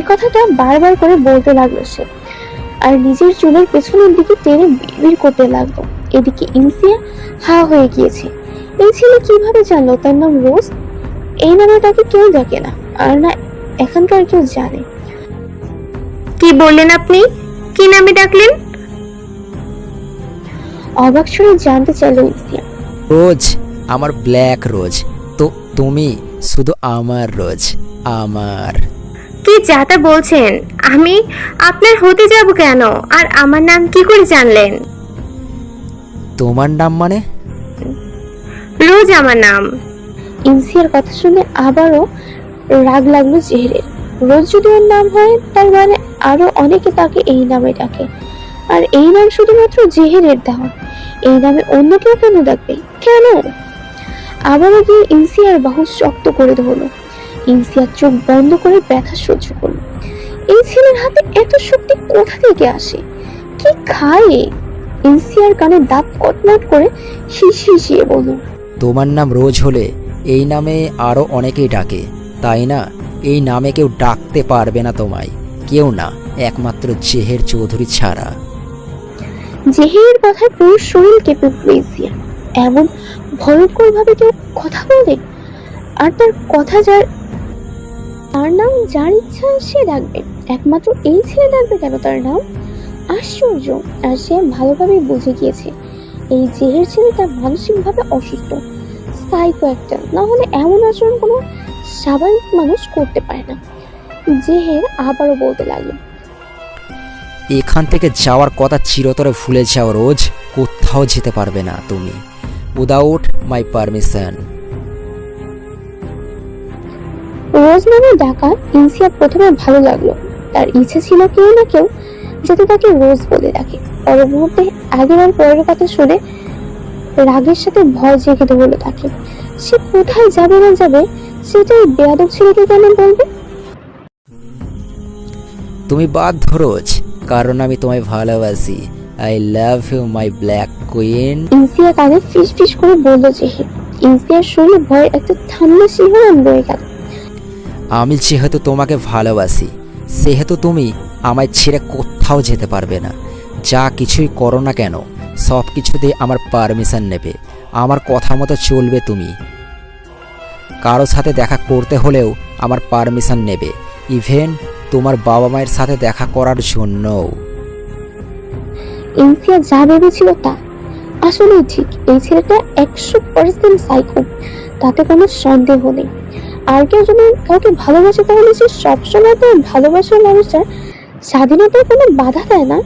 কথাটা বারবার করে বলতে লাগলো সে, আর নিজের চুলের পেছনের দিকে টেনে বিড়বিড় করতে লাগলো। এদিকে ইনসিয়া হা হয়ে গিয়েছে। এই ছেলে কিভাবে জানলো তার নাম রোজ? এই নামে তাকে কেউ ডাকে না, আর না এখানকার কেউ জানে। কি বললেন আপনি? কি নামে ডাকলেন? অবাক শুনে জানতে চাইলো ইনসিয়া। রোজ, আমার ব্ল্যাক রোজ, তো তুমি শুধু আমার রোজ, আমার। কি যাতা বলছেন? আমি আপনার হতে যাব কেন? আর আমার নাম কি করে জানলেন? তোমার নাম মানে? রোজ আমার নাম। ইনসিয়ার কথা শুনে আবারও রাগ লাগলো জেহেরের। রোজ যদি ওর নাম হয়, তার মানে আরো অনেকে তাকে এই নামে ডাকে, আর এই নাম শুধুমাত্র জেহেরের দেওয়া। এই নামে অন্য কেউ কেন ডাকবে? কেন? আবারও গিয়ে ইনসিয়ার বাহু শক্ত করে ধরলো। ইনসিয়ার চোখ বন্ধ করে ব্যথা সহ্য করলো। এই ছেলের হাতে এত শক্তি কোথা থেকে আসে? কি খায়? ইনসিয়ার কানে দাঁত কটমট করে শিশিয়ে বলল, তোমার নাম রোজ হলে এই নামে আরো অনেকেই ডাকে, তাই না? এই নামে কেউ ডাকতে পারবে না তোমায়, কেউ না, একমাত্র জেহের চৌধুরী ছাড়া। জেহেরের কথায় পুরো শরীর কেঁপে উঠল ইনসিয়ার। এমন ভয়ঙ্কর ভাবে কেউ কথা বলে, আর তার কথা তার নাম যার ইচ্ছা সে ডাকবে, একমাত্র এই ছেলে ডাকবে কেন তার নাম? আশ্চর্য। আর সে ভালোভাবেই বুঝে গিয়েছে এই জেহের ছেলেটা মানসিকভাবে অসুস্থ, সাইকো একটা, না হলে এমন আচরণ কোনো স্বাভাবিক মানুষ করতে পারে না। জেহের আবারও বলতে লাগলো, এখান থেকে যাওয়ার কথা চিরতরে ভুলে যাও রোজ, কোথাও যেতে পারবে না তুমি উইদাউট মাই পারমিশন। রোজ নামে ডাকা ইনসিয়া প্রথমে ভালো লাগলো। তার ইচ্ছে ছিল কেউ না কেউ যাতে তাকে রোজ বলে ডাকে। পর মুহূর্তে আগের আর পরের কথা শুনে রাগের সাথে ভয় জেগে ধরলো তাকে। সে কোথায় যাবে না যাবে সেটা এই বেয়াদব ছেলেকে কেন বলবে? তুমি বাধ্য রোজ, কারণ আমি তোমায় ভালোবাসি। I love you my black queen. Insia কানে ফিস ফিস করে বলল জেহে। ইনসিয়ার শরীরে ভয়ের একটা ঠান্ডা শিহরণ বয়ে গেল। আমি যেহেতু তোমাকে ভালোবাসি, সেহেতু তুমি আমায় ছেড়ে কোথাও যেতে পারবে না। যা কিছুই করো না কেন, সব কিছুতে আমার পারমিশন নেবে, আমার কথা মতো চলবে তুমি। কারো সাথে দেখা করতে হলেও আমার পারমিশন নেবে, ইভেন তোমার বাবা মায়ের সাথে দেখা করার জন্যও। ইনসিয়া যা ভেবেছিল তা আসলেই ঠিক। এই ছেলেটা 100% সাইকো, তাতে কোনো সন্দেহ নেই। আর কেউ যদি কাউকে ভালোবাসে তাহলে সে সবসময় তো ভালোবাসার মানুষটার স্বাধীনতার কোনো বাধা দেয় না,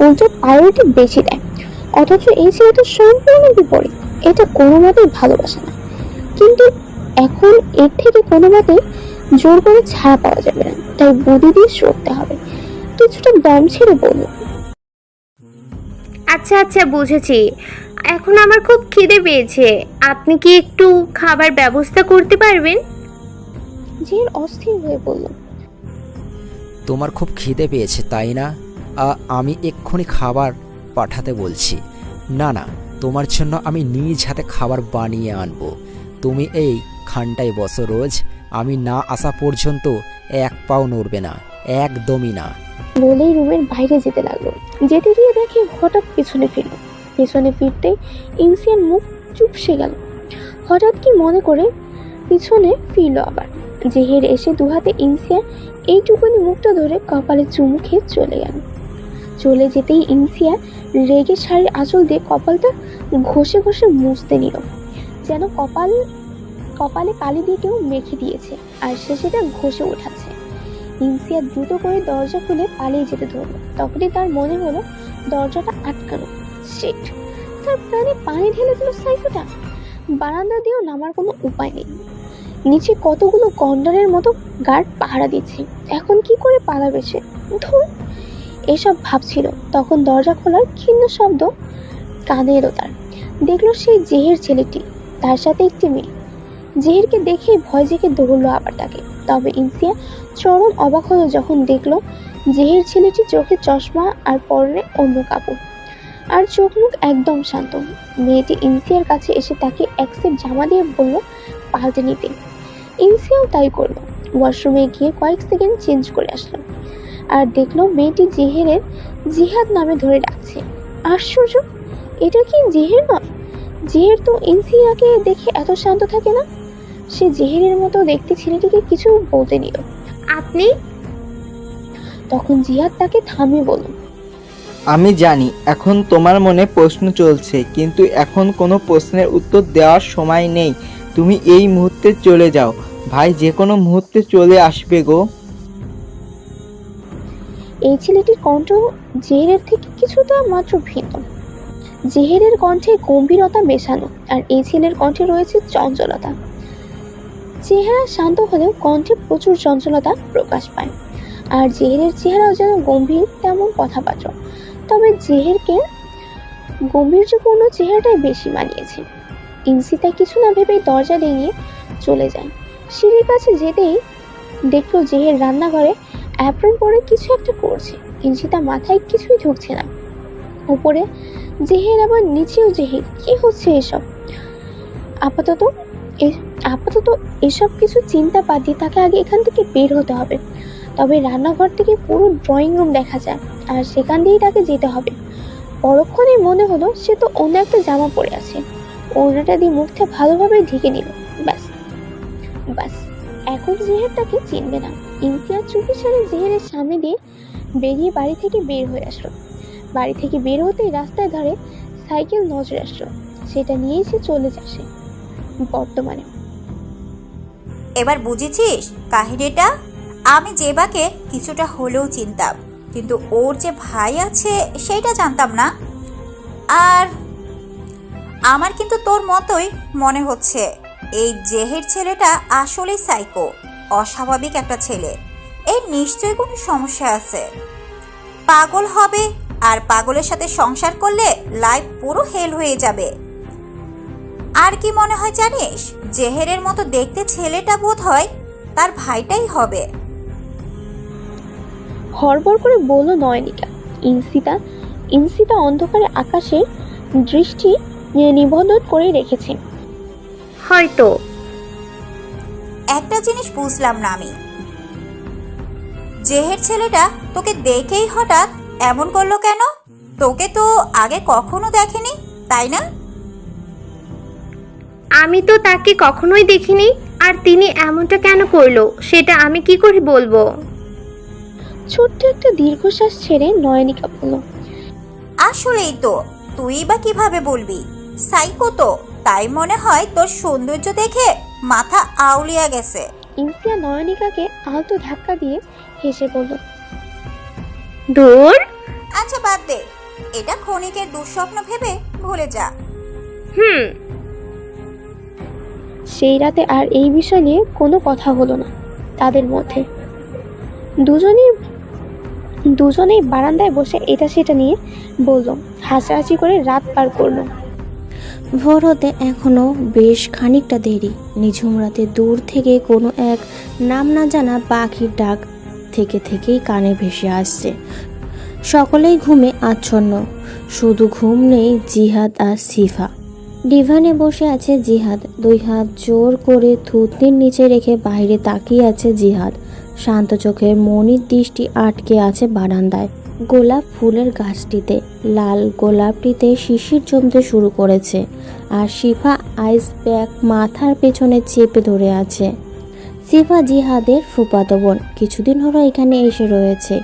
উল্টো প্রায়োরিটি বেশি দেয়। অথচ এই ছেলেটা সম্পূর্ণ বিপরীত। এটা কোনো মতেই ভালোবাসে না, কিন্তু এখন এর থেকে কোনো মতেই জোর করে ছাড়া পাওয়া যাবে না, তাই বুদ্ধি দিয়ে সরতে হবে। কিছুটা দম ছেড়ে বলল, আচ্ছা আচ্ছা, বুঝেছি। এখন আমার খুব খিদে পেয়েছে, আপনি কি একটু খাবার ব্যবস্থা করতে পারবেন? জের অস্থির হয়ে বলল, তোমার খুব খিদে পেয়েছে তাই না? আমি এক্ষুনি খাবার পাঠাতে বলছি। না না, তোমার জন্য আমি নিজ হাতে খাবার বানিয়ে আনবো। তুমি এই খানটায় বসো রোজ, আমি না আসা পর্যন্ত এক পাও নড়বে না, একদমই না। বলেই রুমের বাইরে যেতে লাগলো। যেতে গিয়ে দেখে হঠাৎ পিছনে ফিরল। পিছনে ফিরতেই ইনসিয়ার মুখ চুপসে গেল। হঠাৎ কি মনে করে পিছনে ফিরল আবার। জেহের এসে দুহাতে ইনসিয়ার এইটুকুনি মুখটা ধরে কপালে চুমু খেয়ে চলে গেল। চলে যেতেই ইনসিয়া রেগে শাড়ির আঁচল দিয়ে কপালটা ঘষে ঘষে মুছতে নিল, যেন কপালে কালি দিয়ে কেউ মেখে দিয়েছে, আর সে সেটা ঘষে উঠাচ্ছে। ইনসিয়া দ্রুত করে দরজা খুলে পালিয়ে যেতে ধরলো। তখনই তার মনে হলো দরজাটা আটকানো। শিট! মাথার প্রাণে পানি ঢেলে দিল সাইকোটা। বারান্দা দিয়েও নামার কোনো উপায় নেই। নিচে কতগুলো গন্ডারের মতো গার্ড পাহারা দিচ্ছে, এখন কি করে পালাবে সে? ধুর, এসব ভাবছিল তখন দরজা খোলার ক্ষীণ শব্দ কানে এলো তার। দেখলো সেই জেহের ছেলেটি, তার সাথে একটি মেয়ে। জেহেরকে দেখে ভয় জেগে দৌড়লো আবার তাকে। তবে ইনসিয়া চরম অবাক হলো যখন দেখলো জেহের ছেলেটি চোখে চশমা আর পরনে অন্য কাপড়, আর চোখ মুখ একদম শান্ত। মেয়েটি ইনসিয়ার কাছে এসে তাকে এক সেট জামা দিয়ে বলল পাল্টে নিতে। ইনসিয়াও তাই করলো। ওয়াশরুমে গিয়ে কয়েক সেকেন্ড চেঞ্জ করে আসলো আর দেখলো মেয়েটি জেহেরের জিহাদ নামে ধরে ডাকছে। আশ্চর্য, এটা কি জেহের নয়? জেহের তো ইনসিয়াকে দেখে এত শান্ত থাকে না। সে জেহেরের মতো দেখতে ছেলেটিকে কিছু বলতে নিল। আপনি? তখন জিহাদ তাকে থামিয়ে বলল, আমি জানি এখন তোমার মনে প্রশ্ন চলছে, কিন্তু এখন কোনো প্রশ্নের উত্তর দেওয়ার সময় নেই। তুমি এই মুহূর্তে চলে যাও, ভাই যে কোনো মুহূর্তে চলে আসবে গো। এই ছেলেটির কণ্ঠ জেহেরের থেকে কিছুটা মাত্র ভিন্ন। জেহেরের কণ্ঠে গম্ভীরতা মেশানো, আর এই ছেলের কণ্ঠে রয়েছে চঞ্চলতা। চেহারা শান্ত হলেও কণ্ঠে প্রচুর চঞ্চলতা প্রকাশ পায়। আর জেহেরের চেহারাও যেন গম্ভীর, তেমন কথাবার্তা। তবে জেহেরকে গম্ভীর্যপূর্ণ চেহারাটাই বেশি মানিয়েছে। ইনসিতা কিছু না ভেবেই দরজা ডিঙিয়ে চলে যায়। সিঁড়ির কাছে যেতেই দেখলো জেহের রান্নাঘরে অ্যাপ্রন পরে কিছু একটা করছে। ইনসিতা মাথায় কিছুই ঢুকছে না। উপরে জেহের, আবার নিচেও জেহের, কি হচ্ছে এসব? আপাতত এসব কিছু চিন্তা বাদ দিয়ে তাকে আগে এখান থেকে বের হতে হবে। তবে রান্নাঘর থেকে পুরো ড্রয়িং রুম দেখা যায়, আর সেখান দিয়েই তাকে যেতে হবে। পরক্ষণেই মনে হলো সে তো অন্য একটা জামা পরে আছে। ওড়নাটা দিয়ে মুখটা ভালোভাবে ঢেকে নিল। ব্যাস, এখন জেহের তাকে চিনবে না। ইমতিয়াজ চুপি সারে জেহেরের সামনে দিয়ে বেরিয়ে বাড়ি থেকে বের হয়ে আসলো। বাড়ি থেকে বের হতেই রাস্তায় ধারে সাইকেল নজরে আসলো। সেটা নিয়েই সে চলে আসে বর্তমানে। এবার বুঝেছিস কাহিনীটা? আমি জেবাকে কিছুটা হলেও চিনতাম, কিন্তু ওর যে ভাই আছে সেটা জানতাম না। আর আমার কিন্তু তোর মতোই মনে হচ্ছে এই জেহের ছেলেটা আসলেই সাইকো, অস্বাভাবিক একটা ছেলে। এর নিশ্চয়ই কোনো সমস্যা আছে। পাগল হবে, আর পাগলের সাথে সংসার করলে লাইফ পুরো হেল হয়ে যাবে। আর কি মনে হয় জানিস, জেহেরের মতো দেখতে ছেলেটা বোধ হয় তার ভাইটাই হবে। হড়বড় করে বলল নয়নিকা। ইনসিতা অন্ধকারে আকাশের দৃষ্টি নিবন্ধন করে রেখেছে। হয়তো। একটা জিনিস বুঝলাম না আমি, জেহের ছেলেটা তোকে দেখেই হঠাৎ এমন করলো কেন? তোকে তো আগে কখনো দেখেনি, তাই না? আমি তো তাকে কখনোই দেখিনি, আর তিনি এমনটা কেন করলো সেটা আমি কি করে বলবো? ছোট্ট একটা দীর্ঘশ্বাস ছেড়ে নয়নিকা বলল, আসলেই তো, তুই বা কিভাবে বলবি? সাইকো তো, তাই মনে হয় তোর সৌন্দর্য দেখে মাথা আউলিয়া গেছে। ইনসিয়া নয়নিকাকে আলতো ধাক্কা দিয়ে হেসে বলল, দূর। আচ্ছা বাদ দে, এটা ক্ষণিকের দুঃস্বপ্ন ভেবে ভুলে যা। সেই রাতে আর এই বিষয় নিয়ে কোনো কথা হলো না তাদের মধ্যে। দুজনেই বারান্দায় বসে এটা সেটা নিয়ে বলল, হাসাহাসি করে রাত পার করলো। ভোর হতে এখনো বেশ খানিকটা দেরি। নিঝুম রাতে দূর থেকে কোনো এক নাম না জানা পাখির ডাক থেকেই কানে ভেসে আসছে। সকলেই ঘুমে আচ্ছন্ন, শুধু ঘুম নেই জিহাদ আর সিফা। ডিভানে বসে আছে জিহাদ, দুই হাত জোর করে থুতনির নিচে রেখে বাইরে তাকিয়ে আছে জিহাদ। শান্ত চোখের মনির দৃষ্টি আটকে আছে বারান্দায় গোলাপ ফুলের গাছটিতে। লাল গোলাপটিতে শিশির জমতে শুরু করেছে, আর শিফা আইস ব্যাগ মাথার পেছনে চেপে ধরে আছে। সিফা জিহাদের ফুফাতো বোন, কিছুদিন হলো এখানে এসে রয়েছে।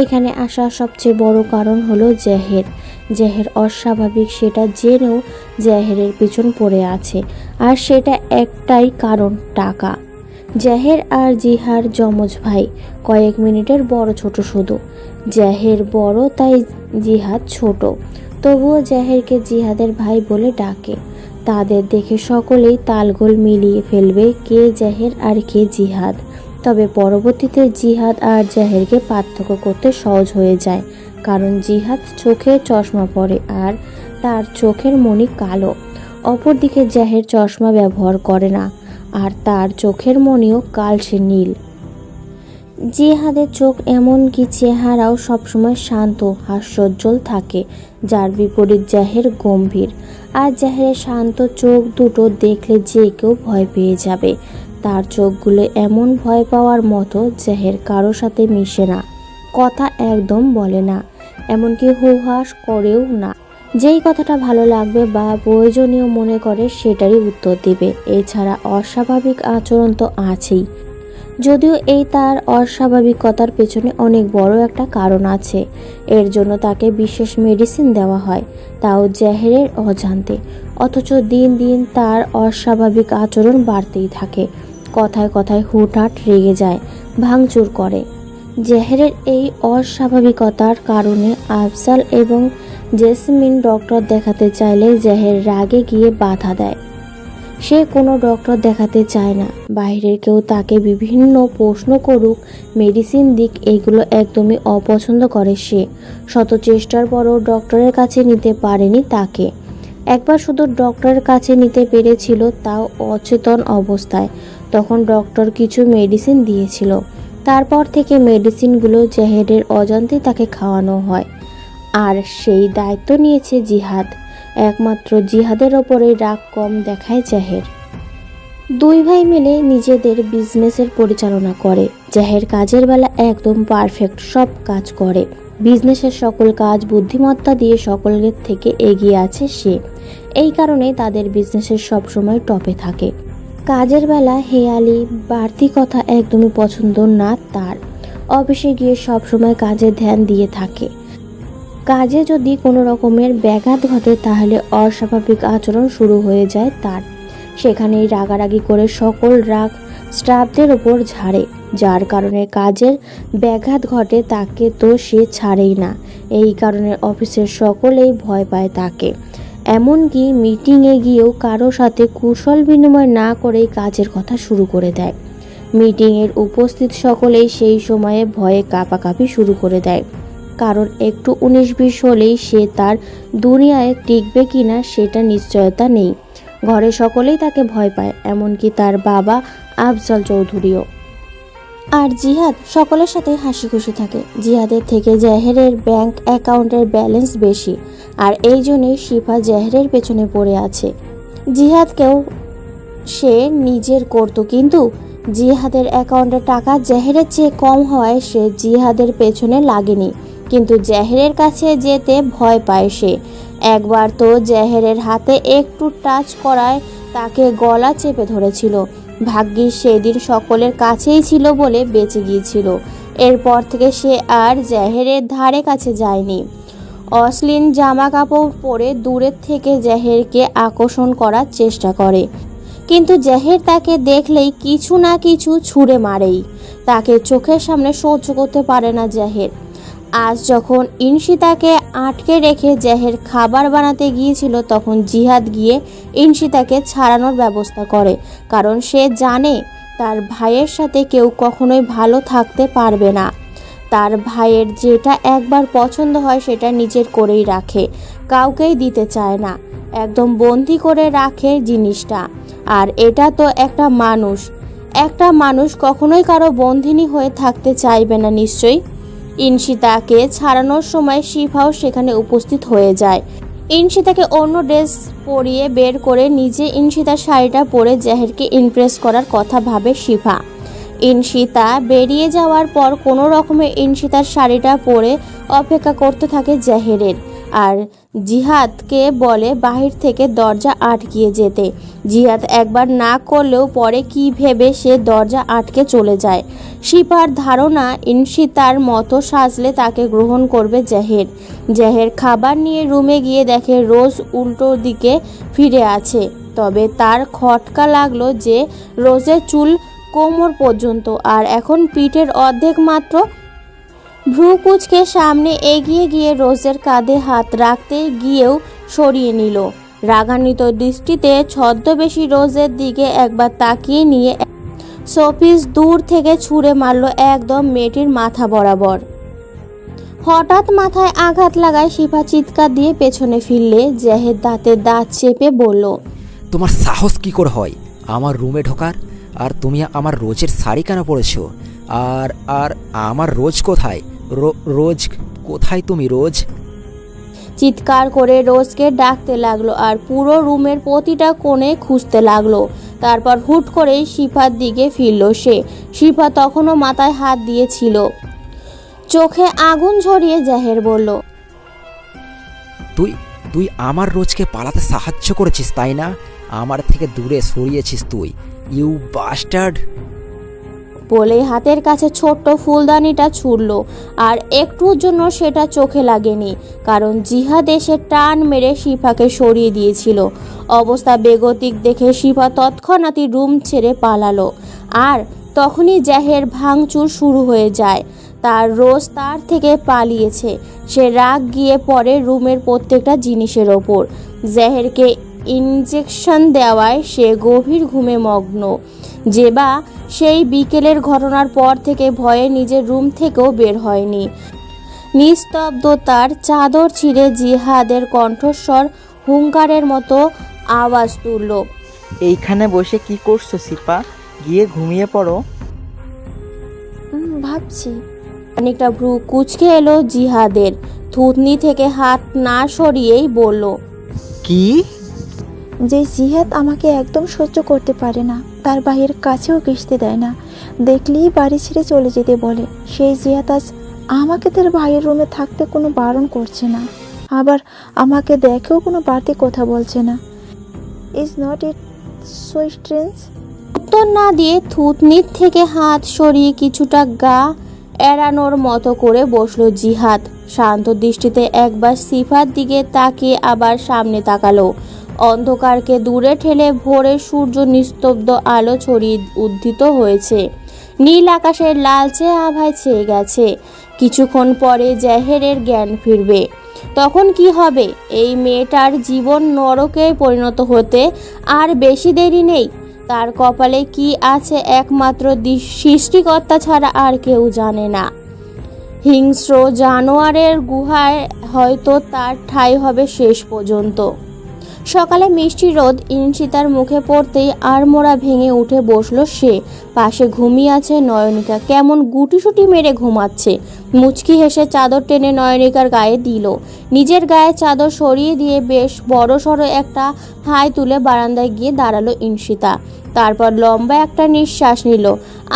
এখানে আসার সবচেয়ে বড় কারণ হলো জেহের অস্বাভাবিক সেটা জেনেও জেহেরের পিছন পড়ে আছে, আর সেটা একটাই কারণ, টাকা। জেহের আর জিহার যমজ ভাই, কয়েক মিনিটের বড় ছোট শুধু। জেহের বড়, তাই জিহাদ ছোট। তবুও জাহেরকে জিহাদের ভাই বলে ডাকে। তাদের দেখে সকলেই তালগোল মিলিয়ে ফেলবে কে জাহের আর কে জিহাদ। তবে পরবর্তীতে জিহাদ আর জাহেরকে পার্থক্য করতে সহজ হয়ে যায়, কারণ জিহাদ চোখে চশমা পরে আর তার চোখের মণি কালো। অপরদিকে জাহের চশমা ব্যবহার করে না আর তার চোখের মণিও কালচে নীল। জিহাদের চোখ এমনকি চেহারাও সবসময় শান্ত হাস্যোজ্জ্বল থাকে, যার বিপরীত জাহের গম্ভীর। আর জাহেরের শান্ত চোখ দুটো দেখলে যে কেউ ভয় পেয়ে যাবে। তার চোখগুলো এমন ভয় পাওয়ার মতো, জাহের কারো সাথে মিশে না, কথা একদম বলে না, এমনকি হুহাস করেও না। যেই কথাটা ভালো লাগবে বা প্রয়োজনীয় মনে করে সেটারই উত্তর দেবে। এছাড়া অস্বাভাবিক আচরণ তো আছেই, যদিও এই তার অস্বাভাবিকতার পেছনে অনেক বড় একটা কারণ আছে। এর জন্য তাকে বিশেষ মেডিসিন দেওয়া হয়, তাও জাহেরের অজান্তে। অথচ দিন দিন তার অস্বাভাবিক আচরণ বাড়তেই থাকে। কথায় কথায় হুটহাট রেগে যায়, ভাঙচুর করে। জাহেরের এই অস্বাভাবিকতার কারণে আফজাল এবং জেসমিন ডক্টর দেখাতে চাইলে জাহের রাগে গিয়ে বাধা দেয়। সে কোনো ডক্টর দেখাতে চায় না, বাইরের কেউ তাকে বিভিন্ন প্রশ্ন করুক, মেডিসিন দিক, এগুলো একদমই অপছন্দ করে সে। শত চেষ্টার পরও ডক্টরের কাছে নিতে পারেনি তাকে। একবার শুধু ডক্টরের কাছে নিতে পেরেছিল, তাও অচেতন অবস্থায়। তখন ডক্টর কিছু মেডিসিন দিয়েছিল। তারপর থেকে মেডিসিনগুলো জাহেরের অজান্তে তাকে খাওয়ানো হয়। আর সেই দায়িত্ব নিয়েছে জিহাদ। একমাত্র জিহাদের ওপরেই রাগ কম দেখায় জাহের। দুই ভাই মিলে নিজেদের বিজনেসের পরিচালনা করে। জাহের কাজের বেলা একদম পারফেক্ট সব কাজ করে। বিজনেসের সকল কাজ বুদ্ধিমত্তা দিয়ে সকলের থেকে এগিয়ে আছে সে। এই কারণে তাদের বিজনেসের সবসময় টপে থাকে। কাজের বেলা হেয়ালি বাড়তি কথা একদমই পছন্দ না তার। অফিসে গিয়ে সবসময় কাজে ধ্যান দিয়ে থাকে। কাজে যদি কোনো রকমের ব্যাঘাত ঘটে তাহলে অস্বাভাবিক আচরণ শুরু হয়ে যায় তার। সেখানেই রাগারাগি করে সকল রাগ স্টাফদের ওপর ঝাড়ে, যার কারণে কাজের ব্যাঘাত ঘটে তাকে তো সে ছাড়েই না। এই কারণে অফিসের সকলেই ভয় পায় তাকে। এমনকি মিটিংয়ে গিয়েও কারো সাথে কুশল বিনিময় না করেই কাজের কথা শুরু করে দেয়। মিটিংয়ের উপস্থিত সকলেই সেই সময়ে ভয়ে কাঁপাকাঁপি শুরু করে দেয়, কারণ একটু 19-20 হলেই সে তার দুনিয়ায় টিকবে কিনা সেটা নিশ্চয়তা নেই। ঘরে সকলেই তাকে ভয় পায়, এমনকি তার বাবা আফজাল চৌধুরীও। আর জিহাদ সকলের সাথে হাসি খুশি থাকে। জিহাদের থেকে জাহেরের ব্যাংক অ্যাকাউন্টের ব্যালেন্স বেশি, আর এই জন্যই শিফা জাহেরের পেছনে পড়ে আছে। জিহাদকেও সে নিজের করত, কিন্তু জিহাদের অ্যাকাউন্টে টাকা জাহেরের চেয়ে কম হওয়ায় সে জিহাদের পেছনে লাগেনি। কিন্তু জাহেরের কাছে যেতে ভয় পায় সে। একবার তো জাহেরের হাতে একটু টাচ করায় তাকে গলা চেপে ধরেছিল। ভাগ্যিস সেদিন সকলের কাছেই ছিল বলে বেঁচে গিয়েছিল। এরপর থেকে সে আর জাহেরের ধারে কাছে যায়নি। অশ্লীল জামা কাপড় পরে দূরের থেকে জাহেরকে আকর্ষণ করার চেষ্টা করে, কিন্তু জাহের তাকে দেখলেই কিছু না কিছু ছুঁড়ে মারেই। তাকে চোখের সামনে সহ্য করতে পারে না জাহের। আজ যখন ইনশিতাকে আটকে রেখে জাহের খাবার বানাতে গিয়েছিল, তখন জিহাদ গিয়ে ইনশিতাকে ছাড়ানোর ব্যবস্থা করে, কারণ সে জানে তার ভাইয়ের সাথে কেউ কখনোই ভালো থাকতে পারবে না। তার ভাইয়ের যেটা একবার পছন্দ হয় সেটা নিজের করেই রাখে, কাউকেই দিতে চায় না, একদম বন্দি করে রাখে জিনিসটা। আর এটা তো একটা মানুষ কখনোই কারো বন্দিনী হয়ে থাকতে চাইবে না নিশ্চয়ই। ইনশিতাকে ছাড়ানোর সময় শিফাও সেখানে উপস্থিত হয়ে যায়। ইনশিতাকে অন্য ড্রেস পরিয়ে বের করে নিজে ইনশিতার শাড়িটা পরে জাহেরকে ইমপ্রেস করার কথা ভাবে শিফা। ইনশিতা বেরিয়ে যাওয়ার পর কোনো রকমে ইনশিতার শাড়িটা পরে অপেক্ষা করতে থাকে জাহেরের। আর জিহাদকে বলে বাহির থেকে দরজা আটকিয়ে যেতে। জিহাদ একবার না করলেও পরে কি ভেবে সে দরজা আটকে চলে যায়। শিফার ধারণা ইনশিতার মতো সাজলে তাকে গ্রহণ করবে জাহের। জাহের খাবার নিয়ে রুমে গিয়ে দেখে রোজ উল্টো দিকে ফিরে আছে। তবে তার খটকা লাগলো যে রোজের চুল কোমর পর্যন্ত, আর এখন পিঠের অর্ধেক মাত্র। ভ্রু কুচকে সামনে এগিয়ে গিয়ে রোজের কাঁধে হাত রাখতে গিয়েও সরিয়ে নিল। রাগান্বিত দৃষ্টিতে ছদ্মবেশী রোজের দিকে একবার তাকিয়ে নিয়ে শোপিস দূর থেকে ছুঁড়ে মারল একদম মেয়েটির মাথা বরাবর। হঠাৎ মাথায় আঘাত লাগায় শিফা চিৎকার দিয়ে পেছনে ফিরলে জাহেদ দাঁতে দাঁত চেপে বলল, তোমার সাহস কি করে হয় আমার রুমে ঢোকার? আর তুমি আমার রোজের শাড়ি কেন পরেছো? আর আর আমার রোজ কোথায়? রোজ কোথায়? তুমি রোজ? চিৎকার করে রোজকে ডাকতে লাগলো আর পুরো রুমের প্রতিটা কোণে খুঁজতে লাগলো। তারপর হুট করেই শিফার দিকে ফিরল সে। শিফা তখনও মাথায় হাত দিয়েছিল। চোখে আগুন ঝরিয়ে জাহের বলল, তুই তুই আমার রোজকে পালাতে সাহায্য করেছিস তাই না? আমার থেকে দূরে সরিয়েছিস তুই, ইউ বাস্টার্ড। বলেই হাতের কাছে ছোট্ট ফুলদানিটা ছুড়ল। আর একটুর জন্য সেটা চোখে লাগেনি, কারণ জিহাদ এসে টান মেরে শিফাকে সরিয়ে দিয়েছিল। অবস্থা বেগতিক দেখে শিফা তৎক্ষণাৎই রুম ছেড়ে পালালো। আর তখনই জাহের ভাঙচুর শুরু হয়ে যায়। তার রোজ তার থেকে পালিয়েছে। সে রাগ গিয়ে পড়ে রুমের প্রত্যেকটা জিনিসের ওপর। জাহেরকে ইনজেকশন দেওয়ায় সে গভীর ঘুমে মগ্ন। জেবা সেই বিকেলের ঘটনার পর থেকে ভয়ে নিজের রুম থেকেও বের হয়নি। নিস্তব্ধতার চাদর ছিঁড়ে জিহাদের কণ্ঠস্বর হুঙ্কারের মতো আওয়াজ তুলল, এইখানে বসে কি করছো শিফা? গিয়ে ঘুমিয়ে পড়ো। ভাবছি। খানিকটা ভ্রু কুঁচকে এলো জিহাদের। থুতনি থেকে হাত না সরিয়েই বলল, কি? যে জিহাদ আমাকে একদম সহ্য করতে পারে না, তার ভাইয়ের কাছেও ঘেঁষতে দেয় না, দেখলেই বাড়ি ছেড়ে চলে যেতে বলে, সেই জিহাদ আজ আমাকে তার ভাইয়ের রুমে থাকতে কোনো বারণ করছে না, আবার আমাকে দেখেও কোনো বাড়তি কথা বলছে না। Is not it so strange? উত্তর না দিয়ে থুতনির থেকে হাত সরিয়ে কিছুটা গা এড়ানোর মতো করে বসলো জিহাদ। শান্ত দৃষ্টিতে একবার সিফার দিকে তাকিয়ে আবার সামনে তাকালো। অন্ধকারকে দূরে ঠেলে ভোরের সূর্য নিস্তব্ধ আলো ছড়িয়ে উদ্ধিত হয়েছে। নীল আকাশের লালচে আভায় ছেয়ে গেছে। কিছুক্ষণ পরে জাহেরের জ্ঞান ফিরবে। তখন কি হবে? এই মেয়েটার জীবন নরকে পরিণত হতে আর বেশি দেরি নেই। তার কপালে কি আছে একমাত্র সৃষ্টিকর্তা ছাড়া আর কেউ জানে না। হিংস্র জানোয়ারের গুহায় হয়তো তার ঠাঁই হবে শেষ পর্যন্ত। সকালে মিষ্টি রোদ ইনশিতার মুখে পড়তেই আড়মোড়া ভেঙে উঠে বসলো সে। পাশে ঘুমিয়ে আছে নয়নিকা, কেমন গুটিসুটি মেরে ঘুমাচ্ছে। মুচকি হেসে চাদর টেনে নয়নিকার গায়ে দিল। নিজের গায়ে চাদর সরিয়ে দিয়ে বেশ বড়সড় একটা হাই তুলে বারান্দায় গিয়ে দাঁড়ালো ইনশিতা। তারপর লম্বা একটা নিঃশ্বাস নিল।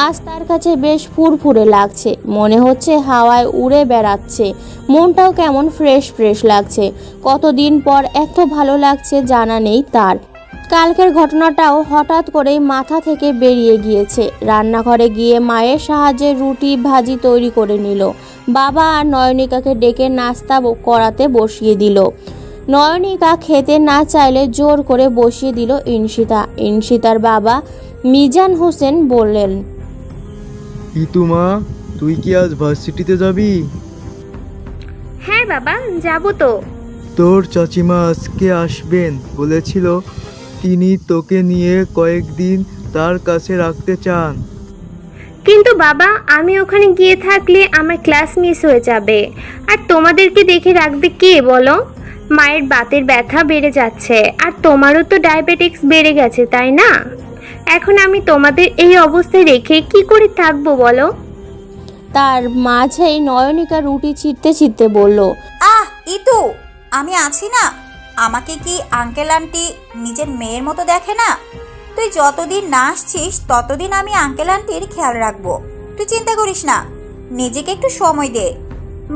আজ তার কাছে বেশ ফুরফুরে লাগছে, মনে হচ্ছে হাওয়ায় উড়ে বেড়াচ্ছে। মনটাও কেমন ফ্রেশ ফ্রেশ লাগছে। কতদিন পর এত ভালো লাগছে জানা নেই তার। কালকের ঘটনাটাও হঠাৎ করেই মাথা থেকে বেরিয়ে গিয়েছে। রান্নাঘরে গিয়ে মায়ের সাহায্যে রুটি ভাজি তৈরি করে নিল। বাবা আর নয়নিকাকে ডেকে নাস্তা করাতে বসিয়ে দিল। নয়নিকা খেতে না চাইলে জোর করে বসিয়ে দিল ইনশিতা। ইনশিতার বাবা মিজান হোসেন বললেন, ইতুমা, তুই কি আজ ভার্সিটিতে যাবি? হ্যাঁ বাবা, যাব তো। তোর চাচিমা আজকে আসবেন বলেছিল, তিনি তোকে নিয়ে কয়েকদিন তার কাছে রাখতে চান। কিন্তু বাবা, আমি ওখানে গিয়ে থাকলে আমার ক্লাস মিস হয়ে যাবে। আর তোমাদেরকে দেখে রাখবে কে বলো? মায়ের বাতের ব্যথা বেড়ে যাচ্ছে, আর তোমারও তো ডায়াবেটিক্স বেড়ে গেছে তাই না? এখন আমি তোমাদের এই অবস্থায় রেখে কি করে থাকবো বলো? তার মাঝেই নয়নিকা রুটি ছিঁড়তে ছিঁড়তে বলল, আহ ইতু, আমি আছি না। আমাকে কি আঙ্কেল আন্টি নিজের মেয়ের মতো দেখে না? তুই যতদিন না আসছিস ততদিন আমি আঙ্কেল আন্টির খেয়াল রাখবো। তুই চিন্তা করিস না, নিজেকে একটু সময় দে।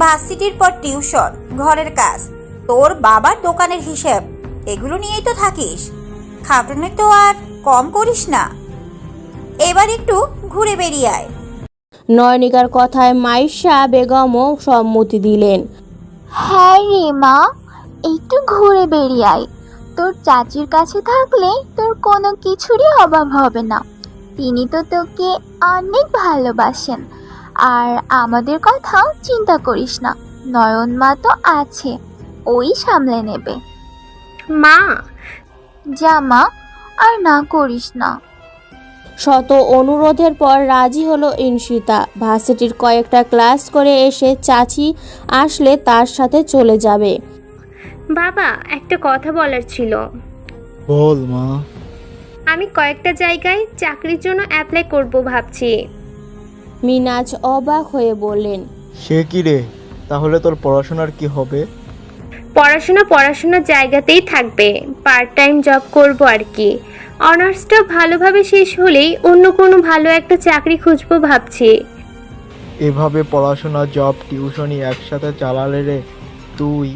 ভার্সিটির পর টিউশন, ঘরের কাজ, তোর বাবার দোকানের হিসেব, এগুলো নিয়েই তো থাকিস। খাটুনি তো আর কম করিস না। এবার একটু ঘুরে বেরিয়ে আয়। নয়নিকার কথায় মাইশা বেগমও সম্মতি দিলেন। হ্যাঁ রে মা, একটু ঘুরে বেরিয়ে আয়। তোর চাচির কাছে থাকলে তোর কোনো কিছুরই অভাব হবে না। তিনি তো তোকে অনেক ভালোবাসেন। আর আমাদের কথাও চিন্তা করিস না, নয়ন মা তো আছে, ওই সামলে নেবে। মা, যা মা, আর না করিস না। শত অনুরোধের পর রাজি হলো ইনশিতা। ভার্সিটির কয়েকটা ক্লাস করে এসে চাচি আসলে তার সাথে চলে যাবে। বাবা একটা কথা বলার ছিল। বল মা। আমি কয়েকটা জায়গায় চাকরির জন্য অ্যাপ্লাই করব ভাবছি। মিনাজ অবাক হয়ে বললেন, সে কি রে, তাহলে তোর পড়াশোনার কি হবে? পড়াশোনার জায়গাতেই থাকবে, পার্ট টাইম জব করব আর কি। অনার্সটা ভালোভাবে শেষ হলেই অন্য কোনো ভালো একটা চাকরি খুঁজবো ভাবছি। এভাবে পড়াশোনা, জব, টিউশনি একসাথে চালালে রে তুই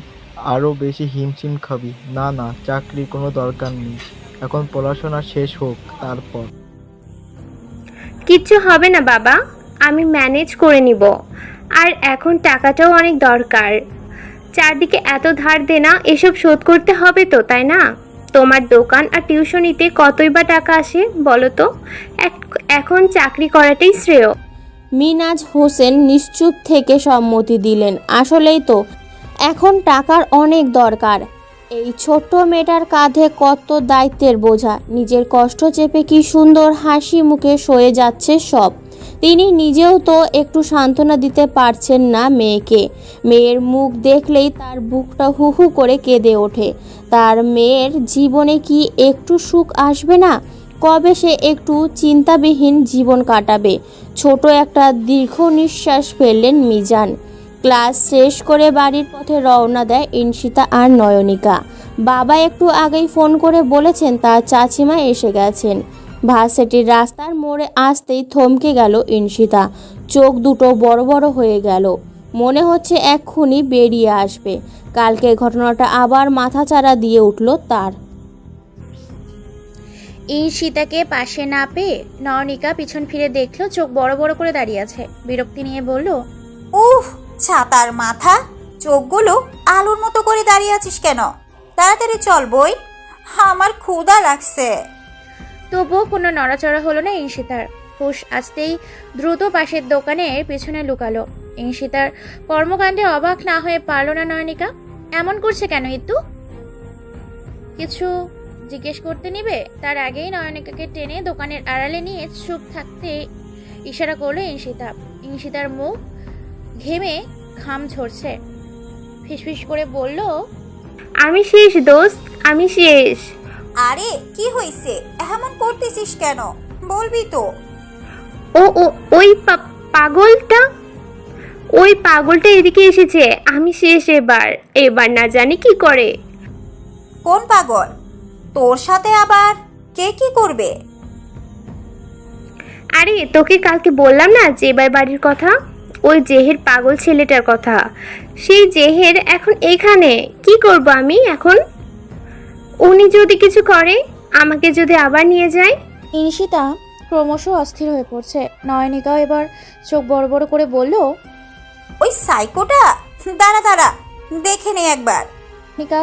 আরও বেশি হিমশিম খাবি। না না, চাকরির কোনো দরকার নেই, এখন পড়াশোনা শেষ হোক তারপর। কিচ্ছু হবে না বাবা, আমি ম্যানেজ করে নিব। আর এখন টাকাটাও অনেক দরকার, চারদিকে এত ধার দেনা, এসব শোধ করতে হবে তো, তাই না? তোমার দোকান আর টিউশনিতে কতই বা টাকা আসে বলো তো? এখন চাকরি করাটাই শ্রেয়। মিনাজ হোসেন নিশ্চুপ থেকে সম্মতি দিলেন। আসলেই তো এখন টাকার অনেক দরকার। এই ছোট্ট মেয়েটার কাঁধে কত দায়িত্বের বোঝা, নিজের কষ্ট চেপে কি সুন্দর হাসি মুখে সয়ে যাচ্ছে সব। তিনি নিজেও তো একটু সান্ত্বনা দিতে পারছেন না মেয়েকে। মেয়ের মুখ দেখলেই তার বুকটা হু হু করে কেঁদে ওঠে। তার মেয়ের জীবনে কি একটু সুখ আসবে না? কবে সে একটু চিন্তাবিহীন জীবন কাটাবে? ছোট একটা দীর্ঘ নিঃশ্বাস ফেললেন মিজান। ক্লাস শেষ করে বাড়ির পথে রওনা দেয় ইনশিতা আর নয়নিকা। বাবা একটু আগেই ফোন করে বলেছেন তার চাচিমা এসে গেছেন। ভার্সিটির রাস্তার মোড়ে আসতেই থমকে গেল ইনশিতা। চোখ দুটো বড় বড় হয়ে গেল, মনে হচ্ছে এক্ষুনি বেরিয়ে আসবে। কালকে ঘটনাটা আবার মাথাচাড়া দিয়ে উঠল তার। ঈশিতাকে পাশে না পেয়ে নয়নিকা পিছন ফিরে দেখলো চোখ বড় বড় করে দাঁড়িয়ে আছে। বিরক্তি নিয়ে বলল, উফ, ছাতার মাথা, চোখগুলো আলুর মতো করে দাঁড়িয়ে আছিস কেন? তাড়াতাড়ি চল বই, আমার ক্ষুধা লাগছে। তবুও কোনো নড়াচড়া হলো না ঈশিতার। হুশ আসতেই দ্রুত পাশের দোকানের পিছনে লুকালো। ঈশিতার কর্মকাণ্ডে অবাক না হয়ে পারল না নয়নিকা। এমন করছে কেন ইতু? কিছু জিজ্ঞেস করতে নিবে তার আগেই নয়নিকাকে টেনে দোকানের আড়ালে নিয়ে চুপ থাকতে ইশারা করলো ঈশিতা। ঈশিতার মুখ ঘেমে ঘাম ঝরছে। ফিসফিস করে বলল, আমি শেষ দোস্ত, আমি শেষ। আরে কি হয়েছে, এমন করতেছিস কেন? বলবি তো। ওই পাগলটা এদিকে এসেছে। আমি শেষ এবার না জানি কি করে। কোন পাগল? তোর সাথে আবার কে কি করবে? আরে তোকে কালকে বললাম না জেবার বাড়ির কথা, ওই জেহের পাগল ছেলেটার কথা। সেই জেহের এখন এখানে। কি করব আমি এখন? উনি যদি কিছু করে, আমাকে যদি আবার নিয়ে যায়। ঈশিতা ক্রমশ অস্থির হয়ে পড়ছে। নয়নিকাও এবার চোখ বড় বড় করে বলল, ওই সাইকোটা? দাঁড়া দাঁড়া, দেখে নে একবার। নিকা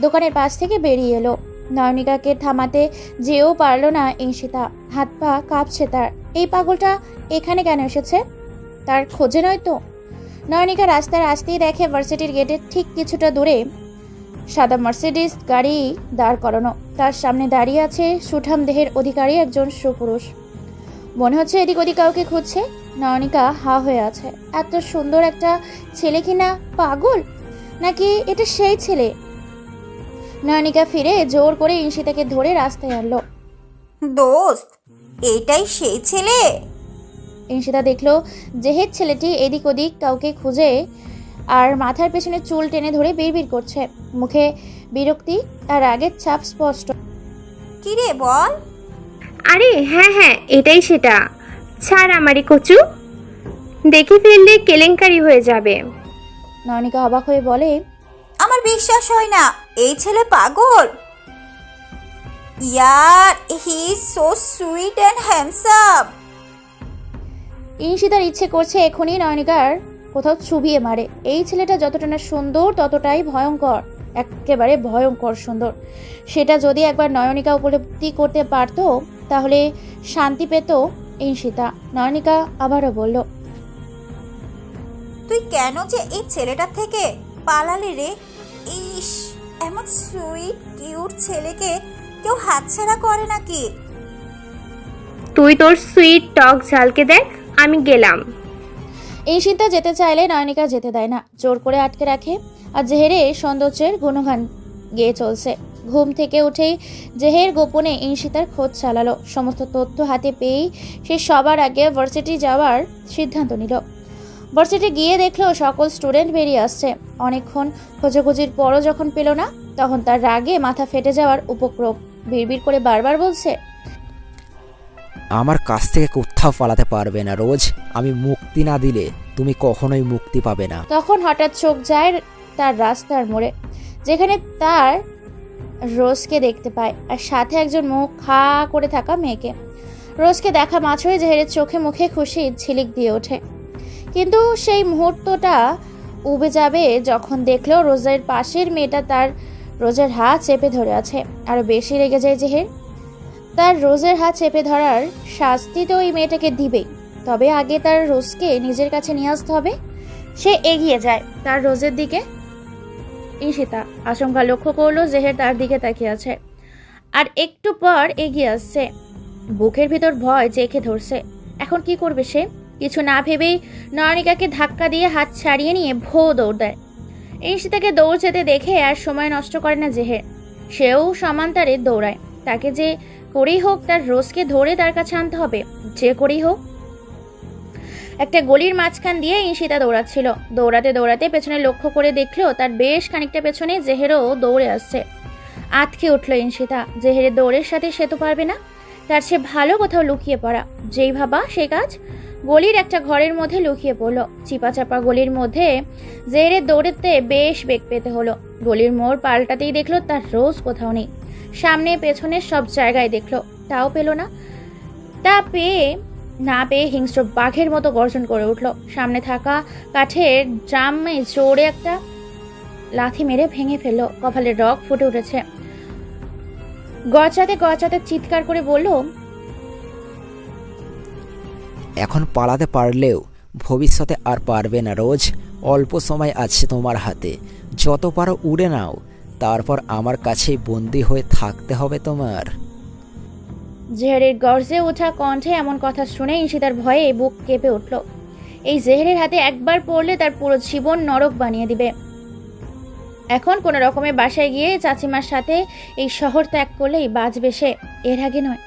দোকানের পাশ থেকে বেরিয়ে এলো। নয়নিকাকে থামাতে যেও পারল না ঈশিতা। হাত পা কাঁপছে তার। এই পাগলটা এখানে কেন এসেছে? তার খোঁজে নয় তো? নয়নিকা রাস্তায় আসতেই দেখে ভার্সিটির গেটের ঠিক কিছুটা দূরে সাদা মার্সিডিজ গাড়ি দাঁড় করানো। তার সামনে দাঁড়িয়ে আছে সুঠাম দেহের অধিকারী একজন সুপুরুষ। মনে হচ্ছে এদিক ওদিক কাউকে খুঁজছে। নয়নিকা হা হয়ে আছে। এত সুন্দর একটা ছেলে কিনা পাগল, নাকি এটা সেই ছেলে? নয়নিকা ফিরে জোর করে ঈশিতাকে ধরে রাস্তায় আনলো। দোস্ত, এটাই সেই ছেলে? ঈশিতা দেখলো জেহেদ ছেলেটি এদিক ওদিক কাউকে খুঁজে আর মাথার পেছনে চুল টেনে ধরে বিড়বিড় করছে। মুখে বিরক্তি আর রাগের ছাপ স্পষ্ট। কি রে বল? আরে হ্যাঁ, এটাই সেটা। ছাড় আমারই কচু, দেখে ফেললে কেলেঙ্কারি হয়ে যাবে। নয়নিকা অবাক হয়ে বলে, আমার বিশ্বাস হয় না, এই ছেলে পাগল। ইয়ার, he is so sweet and handsome. ঈশিতার ইচ্ছে করছে এখনই নয়নিকার কোথাও চুবিয়ে মারে। এই ছেলেটা যতটা না সুন্দর ততটাই ভয়ঙ্কর, একেবারে ভয়ঙ্কর সুন্দর। সেটা যদি একবার নয়নিকা উপলব্ধি করতে পারত তাহলে শান্তি পেত ঈশিতা। নয়নিকা আবারও বলল, তুই কেন যে এই ছেলেটার থেকে পালালি রে? ইস, এমন সুইট কিউট ছেলেকে কেউ হাতছাড়া করে নাকি? তুই তোর সুইট টক ঝালকে দেখ, আমি গেলাম। ঈশিতা যেতে চাইলে নয়নিকা যেতে দেয় না, জোর করে আটকে রাখে। আর জেহেরে সৌন্দর্যের গুণগান গেয়ে চলছে। ঘুম থেকে উঠেই জেহের গোপনে ঈশিতার খোঁজ চালালো। সমস্ত তথ্য হাতে পেয়েই সে সবার আগে ভার্সিটি যাওয়ার সিদ্ধান্ত নিল। ভার্সিটি গিয়ে দেখলো সকল স্টুডেন্ট বেরিয়ে আসছে। অনেকক্ষণ খোঁজাখুঁজির পরও যখন পেল না, তখন তার রাগে মাথা ফেটে যাওয়ার উপক্রম। বিড়বিড় করে বারবার বলছে, আমার কাছ থেকে কোথাও পালাতে পারবে না রোজ। আমি মুক্তি না দিলে তুমি কখনোই মুক্তি পাবে না। তখন হঠাৎ চোখ যায় তার রাস্তার মোড়ে, যেখানে তার রোজকে দেখতে পায়, আর সাথে একজন মুখ খা করে থাকা মেয়েকে। রোজকে দেখা মাত্রই জেহেরের চোখে মুখে খুশির ঝিলিক দিয়ে ওঠে। কিন্তু সেই মুহূর্তটা উবে যাবে যখন দেখলো রোজের পাশের মেয়েটা তার রোজের হাত চেপে ধরে আছে। আরো বেশি রেগে যায় জেহের। তার রোজের হাত চেপে ধরার শাস্তি তো ওই মেয়েটাকে দিবেই, তবে আগে তার রোজকে নিজের কাছে নিয়ে আসতে হবে। সে এগিয়ে যায় তার রোজের দিকে। ঈশিতা আশঙ্কা লক্ষ্য করলো জেহের তার দিকে তাকিয়ে আছে, আর একটু পর এগিয়ে আসছে। বুকের ভিতর ভয় জেঁকে ধরছে। এখন কি করবে সে? কিছু না ভেবেই নয়নিকাকে ধাক্কা দিয়ে হাত ছাড়িয়ে নিয়ে দৌড় দেয়। ঈশিতাকে দৌড় যেতে দেখে আর সময় নষ্ট করে না জেহের। সেও সমান্তারে দৌড়ায়। তাকে যে করেই হোক তার রোজকে ধরে তার কাছে আনতে হবে, যে করেই হোক। একটা গলির মাঝখান দিয়ে ঈশিতা দৌড়াচ্ছিল। দৌড়াতে দৌড়াতে পেছনে লক্ষ্য করে দেখলো তার বেশ খানিকটা পেছনে জেহেরও দৌড়ে আসছে। আতকে উঠল ঈশিতা। জেহেরের দৌড়ের সাথে সে তো পারবে না, তার সে ভালো কোথাও লুকিয়ে পড়া। যেই ভাবা সেই কাজ। গলির একটা ঘরের মধ্যে লুকিয়ে পড়লো। চিপা চাপা গলির মধ্যে জেহেরের দৌড়েতে বেশ বেগ পেতে হলো। গলির মোড় পাল্টাতেই দেখলো তার রোজ কোথাও নেই। সামনে পেছনে সব জায়গায় দেখলো, তাও পেল না। তা না পেয়ে হিংস্র বাঘের মতো গর্জন করে উঠল। সামনে থাকা কাঠের ড্রামে জোরে একটা লাথি মেরে ভেঙে ফেললো। কপালের রগ ফুটে উঠেছে। গচাতে গচাতে চিৎকার করে বলল, এখন পালাতে পারলেও ভবিষ্যতে আর পারবে না রোজ। অল্প সময় আছে তোমার হাতে, যত পারো উড়ে নাও, তারপর আমার কাছেই বন্দি হয়ে থাকতে হবে তোমার। জেহেরের গর্জে ওঠা কণ্ঠে এমন কথা শুনে ঈশিতার ভয়ে বুক কেঁপে উঠল। এই জেহেরের হাতে একবার পড়লে তার পুরো জীবন নরক বানিয়ে দিবে। এখন কোনো রকমে বাসায় গিয়ে চাচিমার সাথে এই শহর ত্যাগ করলেই বাঁচবে সে, এর আগে নয়।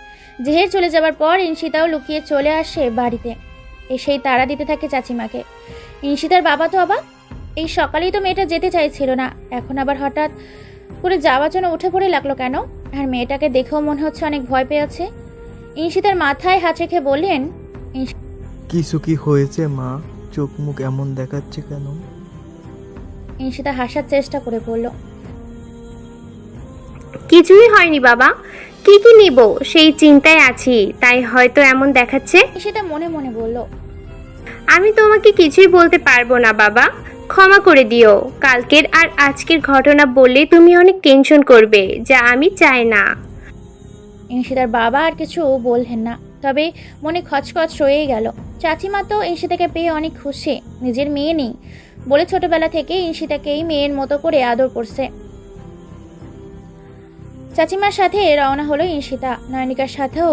জেহের চলে যাবার পর ঈশিতাও লুকিয়ে চলে আসে বাড়িতে। এসেই তাড়া দিতে থাকে চাচিমাকে। ঈশিতার বাবা তো অবাক। এই সকালেই তো মেয়েটা যেতে চাইছিল না, এখন আবার হঠাৎ করে যাওয়ার জন্য উঠে পড়ে লাগলো কেন? আর মেয়েটাকে দেখেও মনে হচ্ছে অনেক ভয় পেয়েছে। ঈশিতার মাথায় হাত রেখে বললেন, কিছু কি হয়েছে মা? চোখ মুখ এমন দেখাচ্ছে কেন? ঈশিতা হাসার চেষ্টা করে বলল, কিছুই হয়নি বাবা, কি কি নিব সেই চিন্তায় আছি, তাই হয়তো এমন দেখাচ্ছে। ঈশিতা মনে মনে বলল, আমি তোমাকে কিছুই বলতে পারবো না বাবা, ক্ষমা করে দিও। কালকের আর আজকের ঘটনা বললে তুমি অনেক টেনশন করবে, যা আমি চাই না। ঈশিতার বাবা আর কিছু বললেন না, তবে মনে খচখচ রয়েই গেল। চাচিমা তো ঈশিতাকে পেয়ে অনেক খুশি। নিজের মেয়ে নেই বলে ছোটবেলা থেকে ঈশিতাকেই মেয়ের মতো করে আদর করছে। চাচিমার সাথে রওনা হলো ঈশিতা। নয়নিকার সাথেও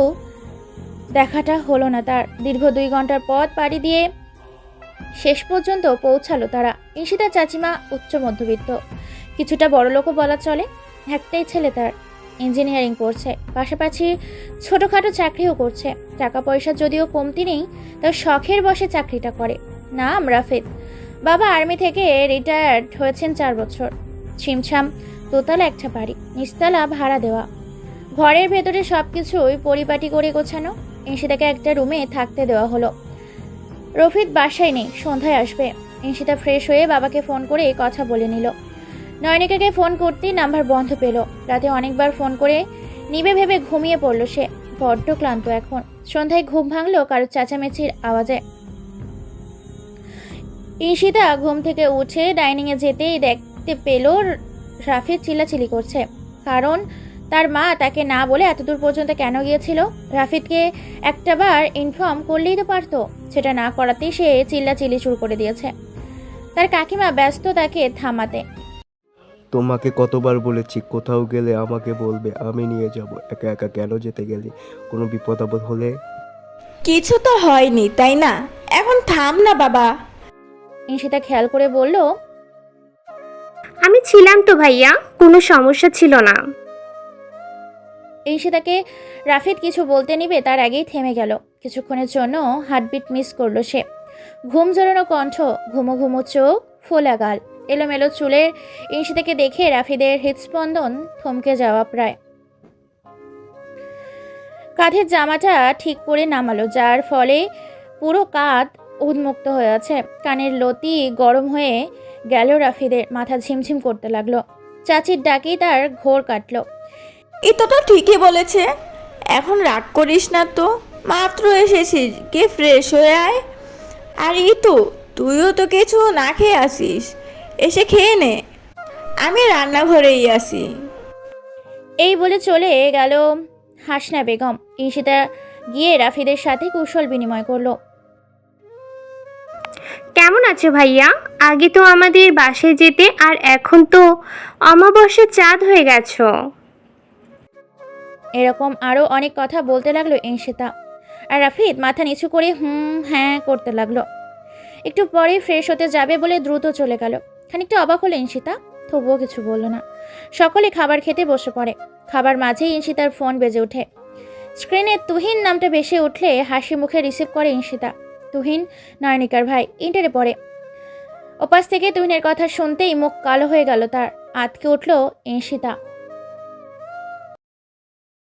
দেখাটা হলো না তার। দীর্ঘ 2 ঘন্টার পথ পাড়ি দিয়ে শেষ পর্যন্ত পৌঁছালো তারা। ঈশিতার চাচিমা উচ্চ মধ্যবিত্ত, কিছুটা বড়লোকও বলা চলে। একটাই ছেলে তার, ইঞ্জিনিয়ারিং পড়ছে, পাশাপাশি ছোটোখাটো চাকরিও করছে। টাকা পয়সা যদিও কমতি নেই, তার শখের বসে চাকরিটা করে। নাম রাফেদ। বাবা আর্মি থেকে রিটায়ার্ড হয়েছেন 4 বছর। ছিমছাম দোতলা একটা বাড়ি, নিচতলা ভাড়া দেওয়া। ঘরের ভেতরে সব কিছুই পরিপাটি করে গোছানো। ঈশিতাকে একটা রুমে থাকতে দেওয়া হলো। রফিদ বাসায় নেই, সন্ধ্যায় আসবে। ঈশিতা ফ্রেশ হয়ে বাবাকে ফোন করে কথা বলে নিল। নয়নিকাকে ফোন করতেই নাম্বার বন্ধ পেল। রাতে অনেকবার ফোন করে নিবে ভেবে ঘুমিয়ে পড়ল সে। বড্ড ক্লান্ত এখন। সন্ধ্যায় ঘুম ভাঙলো কারো চেঁচামেচির আওয়াজে। ঈশিতা ঘুম থেকে উঠে ডাইনিংয়ে যেতেই দেখতে পেল রাফিদ চিল্লাচিল্লি করছে। কারণ তার মা তাকে না বলে এতদূর পর্যন্ত কেন গিয়েছিল? রাফিদকে একটাবার ইনফর্ম করলেই তো পারতো। সেটা না করাতেই সে চিল্লাচিল্লি শুরু করে দিয়েছে। তার কাকিমা ব্যস্ত তাকে থামাতে। তোমাকে কতবার বলেছি কোথাও গেলে আমাকে বলবে, আমি নিয়ে যাব। একা একা কেন যেতে গেলে? কোনো বিপদ আপদ হলে? কিছু তো হয়নি তাই না? এখন থাম না বাবা। ঈশিতা খেয়াল করে বলল, আমি ছিলাম তো ভাইয়া, কোনো সমস্যা ছিল না। ঈশিতাকে রাফিদ কিছু বলতে নিবে তার আগেই থেমে গেল। কিছুক্ষণের জন্য হার্টবিট মিস করলো সে। ঘুম জড়ানো কণ্ঠ, ঘুমো ঘুমো চোখ, ফোলা গাল, এলোমেলো চুলের ঈশিতাকে দেখে রাফিদের হৃদস্পন্দন থমকে যাওয়া প্রায়। কাঁধের জামাটা ঠিক করে নামালো, যার ফলে পুরো কাঁধ উন্মুক্ত হয়ে আছে। কানের লতি গরম হয়ে গেল রাফিদের, মাথা ঝিমঝিম করতে লাগলো। চাচির ডাকেই তার ঘোর কাটলো। এটা তো ঠিকই বলেছে, এখন রাগ করিস না তো, মাত্র এসেছিস, গিয়ে ফ্রেশ হয়ে আয়। আর তুইও তো কিছু না খেয়ে আসিস, এসে খেয়ে নে, আমি রান্নাঘরেই আসি। এই বলে চলে গেল হাসনা বেগম। ঈশিতা গিয়ে রাফিদের সাথে কুশল বিনিময় করলো। কেমন আছো ভাইয়া? আগে তো আমাদের বাসায় যেতে, আর এখন তো অমাবস্যার চাঁদ হয়ে গেছো। এরকম আরও অনেক কথা বলতে লাগলো ঈশিতা, আর রাফিদ মাথা নিচু করে হ্যাঁ করতে লাগলো। একটু পরেই ফ্রেশ হতে যাবে বলে দ্রুত চলে গেল। খানিকটা অবাক হলো ঈশিতা, তবুও কিছু বলল না। সকলে খাবার খেতে বসে পড়ে। খাবার মাঝেই ঈশিতার ফোন বেজে ওঠে। স্ক্রিনে তুহিন নামটা ভেসে উঠলে হাসি মুখে রিসিভ করে ঈশিতা। তুহিন নয়নিকার ভাই, ইন্টারে পড়ে। ওপাশ থেকে তুহিনের কথা শুনতেই মুখ কালো হয়ে গেল তার। আঁতকে উঠল ঈশিতা।